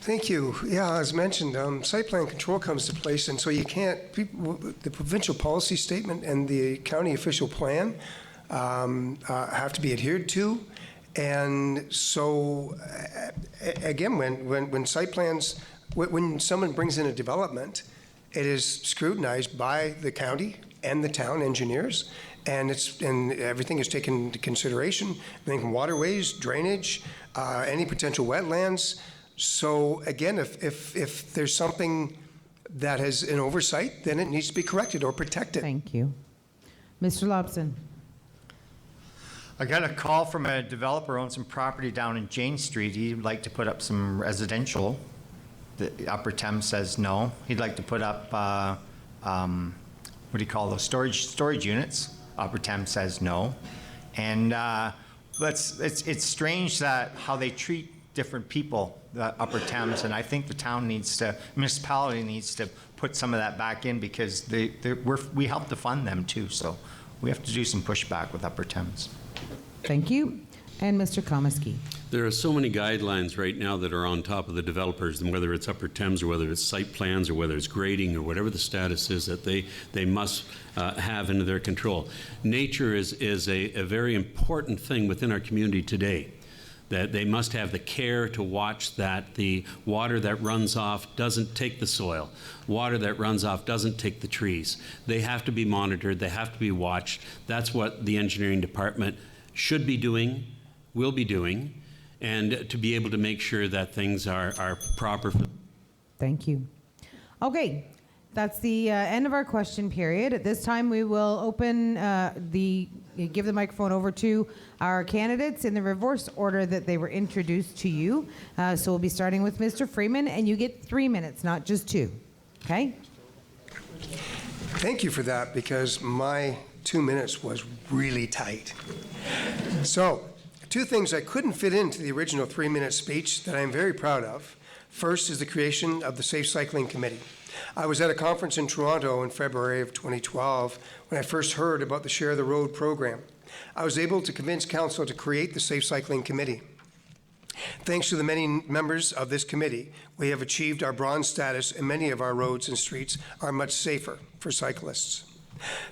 Thank you. Yeah, as mentioned, site plan control comes to place, and so you can't, the provincial policy statement and the county official plan have to be adhered to. And so, again, when site plans, when someone brings in a development, it is scrutinized by the county and the town engineers, and everything is taken into consideration, waterways, drainage, any potential wetlands. So again, if there's something that has an oversight, then it needs to be corrected or protected. Thank you. Mr. Lobson. I got a call from a developer who owns some property down in Jane Street. He'd like to put up some residential. The Upper Thames says no. He'd like to put up, what do you call those, storage units. Upper Thames says no. And it's strange that how they treat different people, the Upper Thames, and I think the municipality needs to put some of that back in because we help to fund them too, so we have to do some pushback with Upper Thames. Thank you. And Mr. Komisky. There are so many guidelines right now that are on top of the developers, and whether it's Upper Thames or whether it's site plans or whether it's grading or whatever the status is that they must have under their control. Nature is a very important thing within our community today, that they must have the care to watch that the water that runs off doesn't take the soil. Water that runs off doesn't take the trees. They have to be monitored. They have to be watched. That's what the engineering department should be doing, will be doing, and to be able to make sure that things are proper. Thank you. Okay, that's the end of our question period. At this time, we will open give the microphone over to our candidates in the reverse order that they were introduced to you. So we'll be starting with Mr. Freeman, and you get 3 minutes, not just 2. Okay? Thank you for that, because my 2 minutes was really tight. So, 2 things I couldn't fit into the original 3-minute speech that I'm very proud of. First is the creation of the Safe Cycling Committee. I was at a conference in Toronto in February of 2012 when I first heard about the Share the Road program. I was able to convince council to create the Safe Cycling Committee. Thanks to the many members of this committee, we have achieved our bronze status, and many of our roads and streets are much safer for cyclists.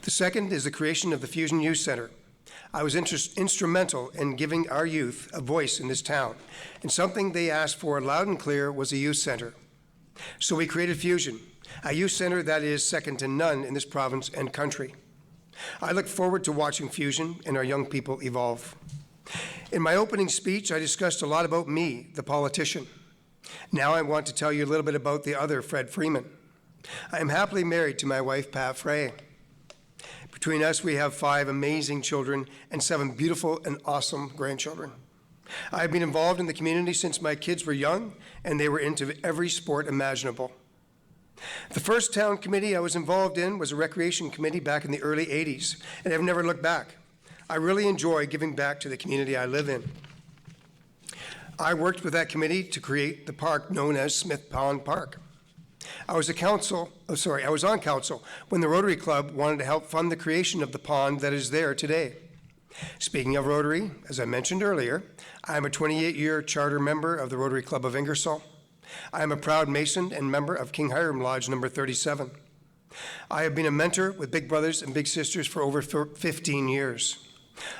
The second is the creation of the Fusion Youth Center. I was instrumental in giving our youth a voice in this town, and something they asked for loud and clear was a youth center. So we created Fusion, a youth center that is second to none in this province and country. I look forward to watching Fusion and our young people evolve. In my opening speech, I discussed a lot about me, the politician. Now I want to tell you a little bit about the other Fred Freeman. I am happily married to my wife, Pat Frey. Between us, we have 5 amazing children and 7 beautiful and awesome grandchildren. I have been involved in the community since my kids were young, and they were into every sport imaginable. The first town committee I was involved in was a recreation committee back in the early 80s, and I've never looked back. I really enjoy giving back to the community I live in. I worked with that committee to create the park known as Smith Pond Park. I was on council when the Rotary Club wanted to help fund the creation of the pond that is there today. Speaking of Rotary, as I mentioned earlier, I am a 28-year charter member of the Rotary Club of Ingersoll. I am a proud Mason and member of King Hiram Lodge number 37. I have been a mentor with Big Brothers and Big Sisters for over 15 years.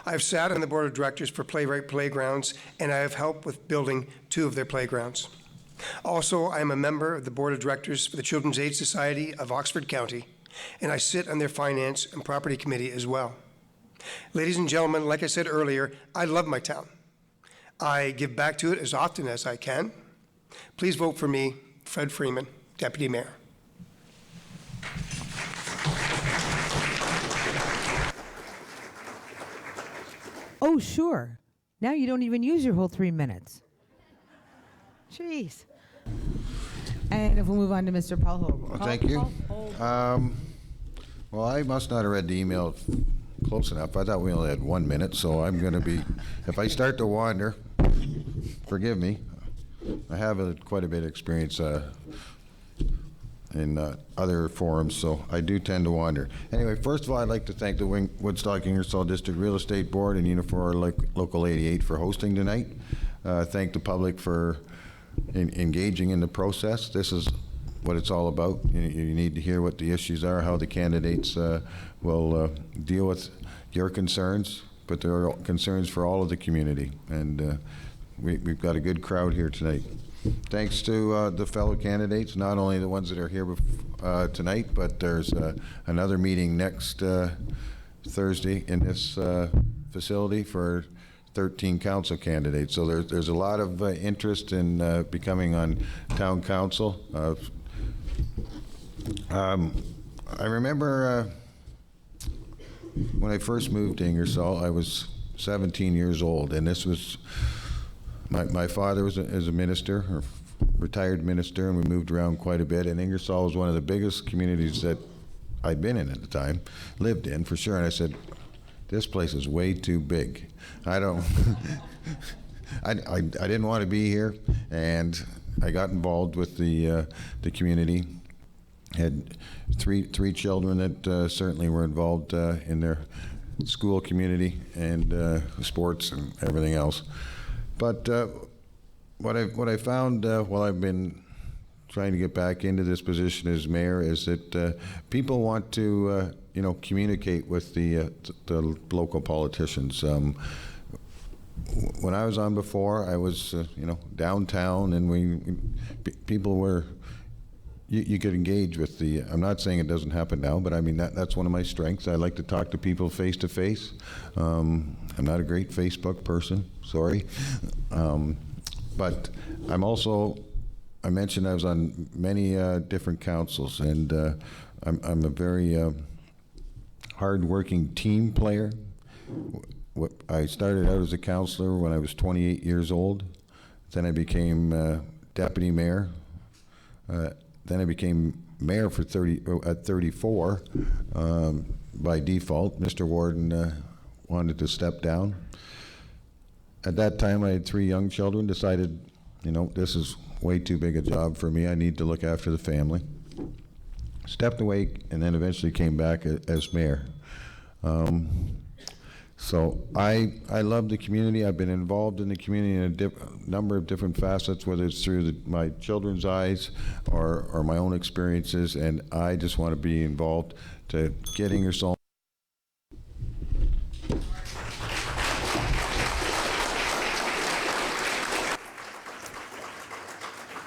I have sat on the board of directors for Playwright Playgrounds, and I have helped with building 2 of their playgrounds. Also, I am a member of the board of directors for the Children's Aid Society of Oxford County, and I sit on their finance and property committee as well. Ladies and gentlemen, like I said earlier, I love my town. I give back to it as often as I can. Please vote for me, Fred Freeman, Deputy Mayor. Oh, sure. Now you don't even use your whole 3 minutes. Jeez. And if we move on to Mr. Paul Holbrook. Well, thank you. Well, I must not have read the email close enough. I thought we only had 1 minute, so I'm going to be, if I start to wander, forgive me. I have quite a bit of experience in other forums, so I do tend to wander. Anyway, first of all, I'd like to thank the Woodstock Ingersoll District Real Estate Board and Unifor Local 88 for hosting tonight. Thank the public for engaging in the process. This is what it's all about. You need to hear what the issues are, how the candidates will deal with your concerns, but there are concerns for all of the community, and we've got a good crowd here tonight. Thanks to the fellow candidates, not only the ones that are here tonight, but there's another meeting next Thursday in this facility for 13 council candidates. So there's a lot of interest in becoming on town council. I remember when I first moved to Ingersoll, I was 17 years old, and this was, my father was a minister, or retired minister, and we moved around quite a bit, and Ingersoll was one of the biggest communities that I'd been in at the time, lived in for sure, and I said, this place is way too big. I don't, I didn't want to be here, and I got involved with the community. Had three children that certainly were involved in their school community and sports and everything else. But what I found while I've been trying to get back into this position as mayor is that people want to communicate with the local politicians. When I was on before, I was downtown, and people were. You could engage with the. I'm not saying it doesn't happen now, but I mean that's one of my strengths. I like to talk to people face to face. I'm not a great Facebook person, sorry, but I'm also. I mentioned I was on many different councils, and I'm a very hard-working team player. I started out as a councilor when I was 28 years old. Then I became deputy mayor. Then I became mayor at 34 by default. Mr. Warden wanted to step down. At that time, I had 3 young children, decided, this is way too big a job for me. I need to look after the family. Stepped away and then eventually came back as mayor. So I love the community. I've been involved in the community in a number of different facets, whether it's through my children's eyes or my own experiences, and I just want to be involved to get Ingersoll.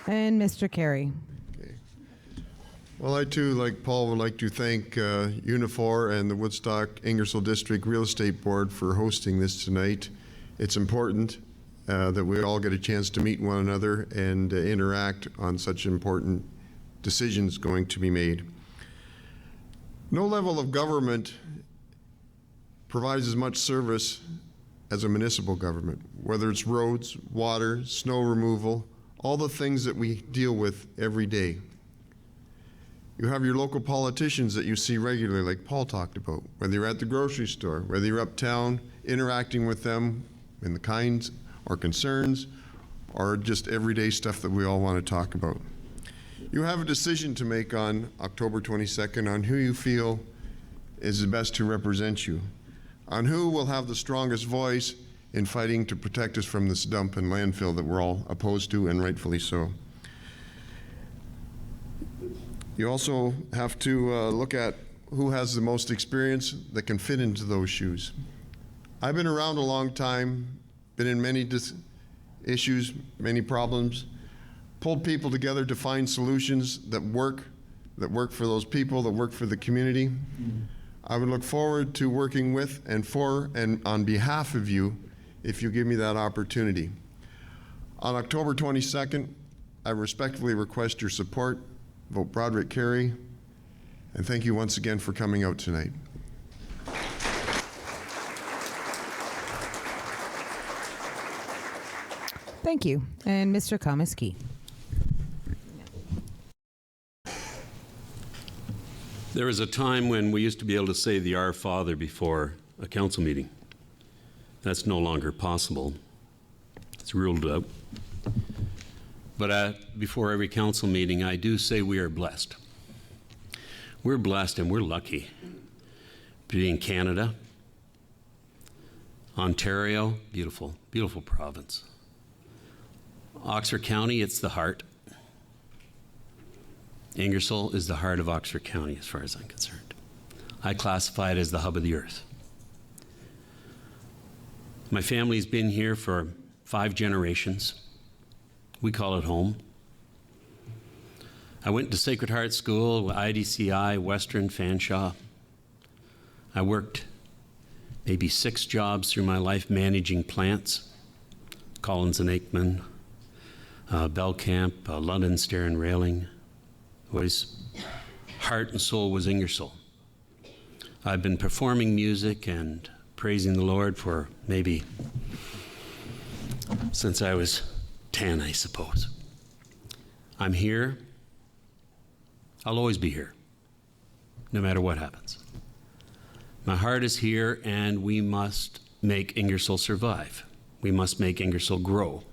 And Mr. Carey. Well, I too, like Paul, would like to thank Unifor and the Woodstock Ingersoll District Real Estate Board for hosting this tonight. It's important that we all get a chance to meet one another and interact on such important decisions going to be made. No level of government provides as much service as a municipal government, whether it's roads, water, snow removal, all the things that we deal with every day. You have your local politicians that you see regularly, like Paul talked about, whether you're at the grocery store, whether you're uptown, interacting with them in the kinds or concerns, or just everyday stuff that we all want to talk about. You have a decision to make on October 22nd on who you feel is the best to represent you, on who will have the strongest voice in fighting to protect us from this dump and landfill that we're all opposed to, and rightfully so. You also have to look at who has the most experience that can fit into those shoes. I've been around a long time, been in many issues, many problems, pulled people together to find solutions that work for those people, that work for the community. I would look forward to working with and for and on behalf of you if you give me that opportunity. On October 22nd, I respectfully request your support. Vote Broderick Carey, and thank you once again for coming out tonight. Thank you. And Mr. Komisky. There was a time when we used to be able to say the Our Father before a council meeting. That's no longer possible. It's ruled out. But before every council meeting, I do say we are blessed. We're blessed and we're lucky to be in Canada, Ontario, beautiful, beautiful province. Oxford County, it's the heart. Ingersoll is the heart of Oxford County as far as I'm concerned. I classify it as the hub of the earth. My family's been here for 5 generations. We call it home. I went to Sacred Heart School, IDCI, Western, Fanshawe. I worked maybe 6 jobs through my life managing plants, Collins and Aikman, Belcamp, London Stair and Railing. Was heart and soul was Ingersoll. I've been performing music and praising the Lord for maybe since I was 10, I suppose. I'm here. I'll always be here, no matter what happens. My heart is here, and we must make Ingersoll survive. We must make Ingersoll grow.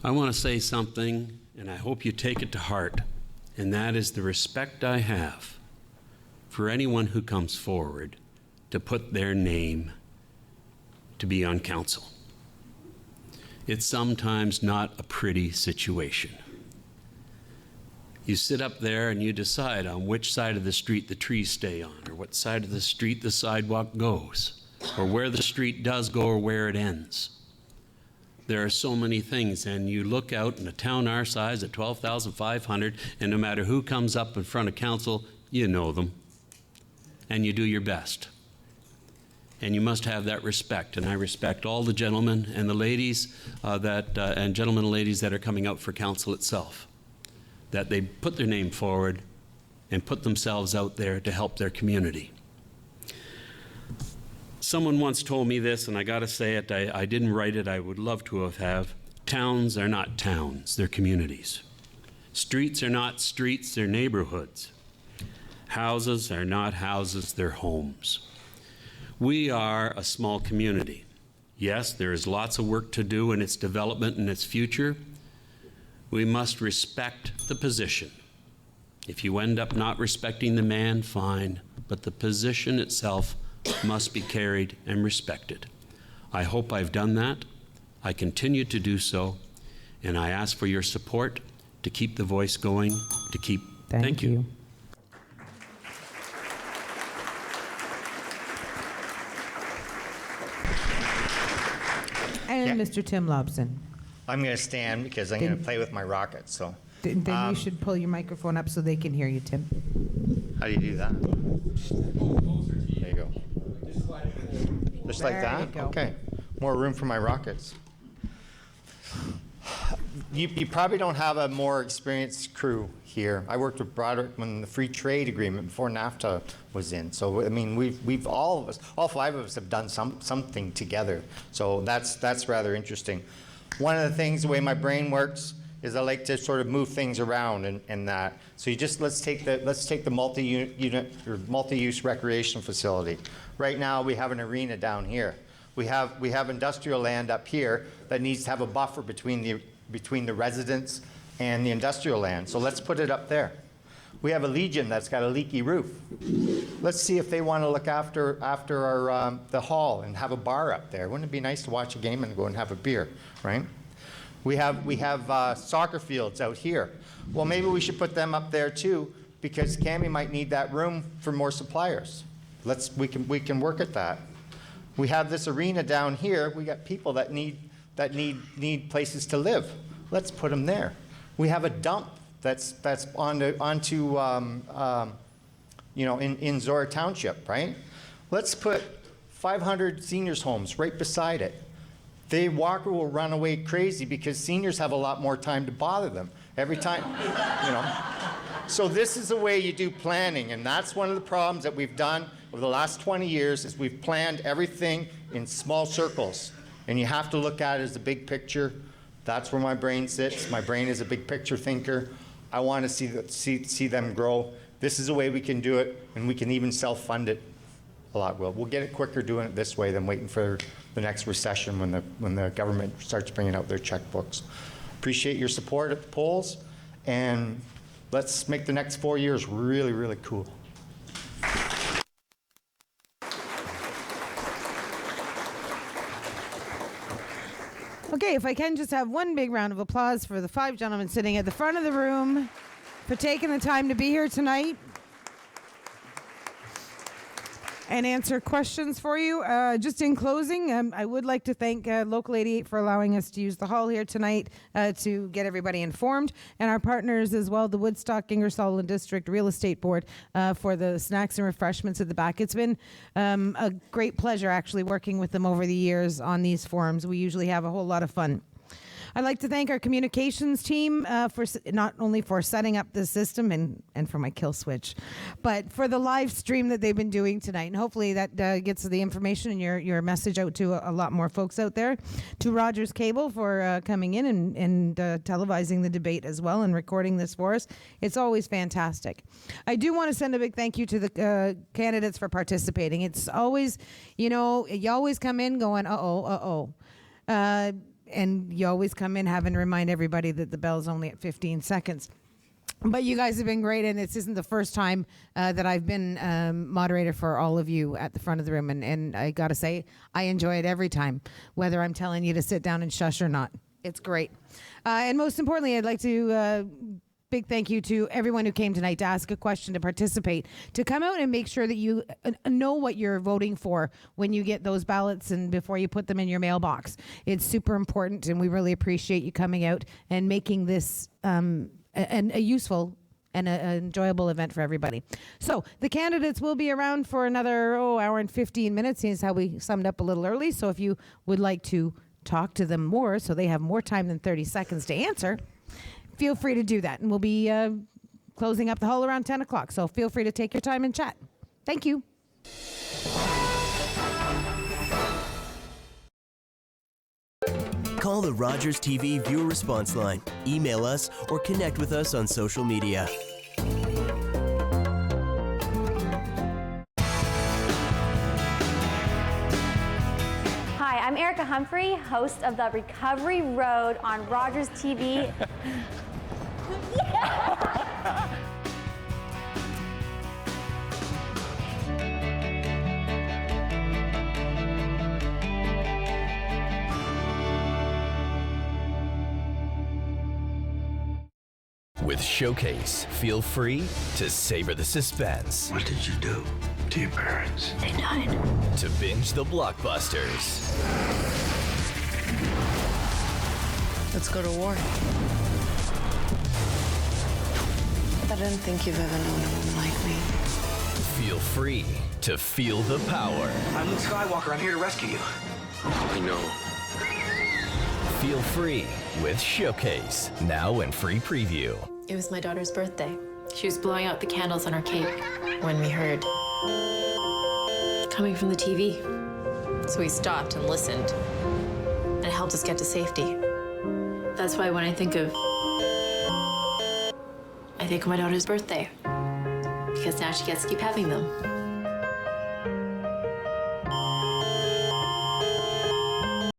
I want to say something, and I hope you take it to heart, and that is the respect I have for anyone who comes forward to put their name to be on council. It's sometimes not a pretty situation. You sit up there and you decide on which side of the street the trees stay on, or what side of the street the sidewalk goes, or where the street does go or where it ends. There are so many things, and you look out in a town our size at 12,500, and no matter who comes up in front of council, you know them, and you do your best. And you must have that respect, and I respect all the gentlemen and the ladies and gentlemen and ladies that are coming out for council itself, that they put their name forward and put themselves out there to help their community. Someone once told me this, and I got to say it, I didn't write it, I would love to have. Towns are not towns, they're communities. Streets are not streets, they're neighborhoods. Houses are not houses, they're homes. We are a small community. Yes, there is lots of work to do in its development and its future. We must respect the position. If you end up not respecting the man, fine, but the position itself must be carried and respected. I hope I've done that. I continue to do so, and I ask for your support to keep the voice going, to keep. Thank you. And Mr. Tim Lobson. I'm going to stand because I'm going to play with my rocket. So Then you should pull your microphone up so they can hear you, Tim. how do you do that? There you go. Just like There that? you go. Okay. more room for my rockets. You probably don't have a more experienced crew here. I worked with Broderick when the free trade agreement before NAFTA was in. So I mean, we've all of us, all 5 of us have done something together. So that's rather interesting. One of the things, the way my brain works, is I like to sort of move things around and that. So you just let's take the multi-unit or multi-use recreation facility. Right now we have an arena down here. We have industrial land up here that needs to have a buffer between the residents and the industrial land. So let's put it up there. We have a Legion that's got a leaky roof. Let's see if they want to look after our the hall and have a bar up there. Wouldn't it be nice to watch a game and go and have a beer, right? We have soccer fields out here. Well, maybe we should put them up there too, because Cami might need that room for more suppliers. We can work at that. We have this arena down here. We got people that need places to live. Let's put them there. We have a dump that's onto you know, in Zora Township, right? Let's put 500 seniors homes right beside it. Walker will run away crazy because seniors have a lot more time to bother them every time, you know. So this is the way you do planning, and that's one of the problems that we've done over the last 20 years is we've planned everything in small circles, and you have to look at it as the big picture. That's where my brain sits. My brain is a big picture thinker. I want to see them grow. This is the way we can do it, and we can even self-fund it a lot. We'll get it quicker doing it this way than waiting for the next recession when the government starts bringing out their checkbooks. Appreciate your support at the polls, and let's make the next 4 years really, really cool. Okay, if I can just have one big round of applause for the 5 gentlemen sitting at the front of the room for taking the time to be here tonight and answer questions for you. Just in closing, I would like to thank Local 88 for allowing us to use the hall here tonight to get everybody informed, and our partners as well, the Woodstock, Ingersoll and District Real Estate Board, for the snacks and refreshments at the back. It's been a great pleasure actually working with them over the years on these forums. We usually have a whole lot of fun. I'd like to thank our communications team for not only for setting up the system and for my kill switch, but for the live stream that they've been doing tonight. And hopefully that gets the information and your message out to a lot more folks out there. To Rogers Cable for coming in and televising the debate as well and recording this for us. It's always fantastic. I do want to send a big thank you to the candidates for participating. It's always, you always come in going, and you always come in having to remind everybody that the bell's only at 15 seconds. But you guys have been great, and this isn't the first time that I've been moderator for all of you at the front of the room. And I got to say, I enjoy it every time, whether I'm telling you to sit down and shush or not. It's great. And most importantly, I'd like to big thank you to everyone who came tonight to ask a question, to participate, to come out and make sure that you know what you're voting for when you get those ballots and before you put them in your mailbox. It's super important, and we really appreciate you coming out and making this a useful and an enjoyable event for everybody. So the candidates will be around for another hour and 15 minutes. Seeing as how we summed up a little early. So if you would like to talk to them more so they have more time than 30 seconds to answer, feel free to do that. And we'll be closing up the hall around 10 o'clock. So feel free to take your time and chat. Thank you. Call the Rogers TV viewer response line, email us, or connect with us on social media. Hi, I'm Erica Humphrey, host of the Recovery Road on Rogers TV. With Showcase, feel free to savor the suspense. What did you do to your parents? They died. To binge the blockbusters. Let's go to war. I didn't think you've ever known a woman like me. Feel free to feel the power. I'm Luke Skywalker. I'm here to rescue you. I know. Feel free with Showcase, now in free preview. It was my daughter's birthday. She was blowing out the candles on our cake when we heard coming from the TV. So we stopped and listened, and it helped us get to safety. That's why when I think of my daughter's birthday, because now she gets to keep having them.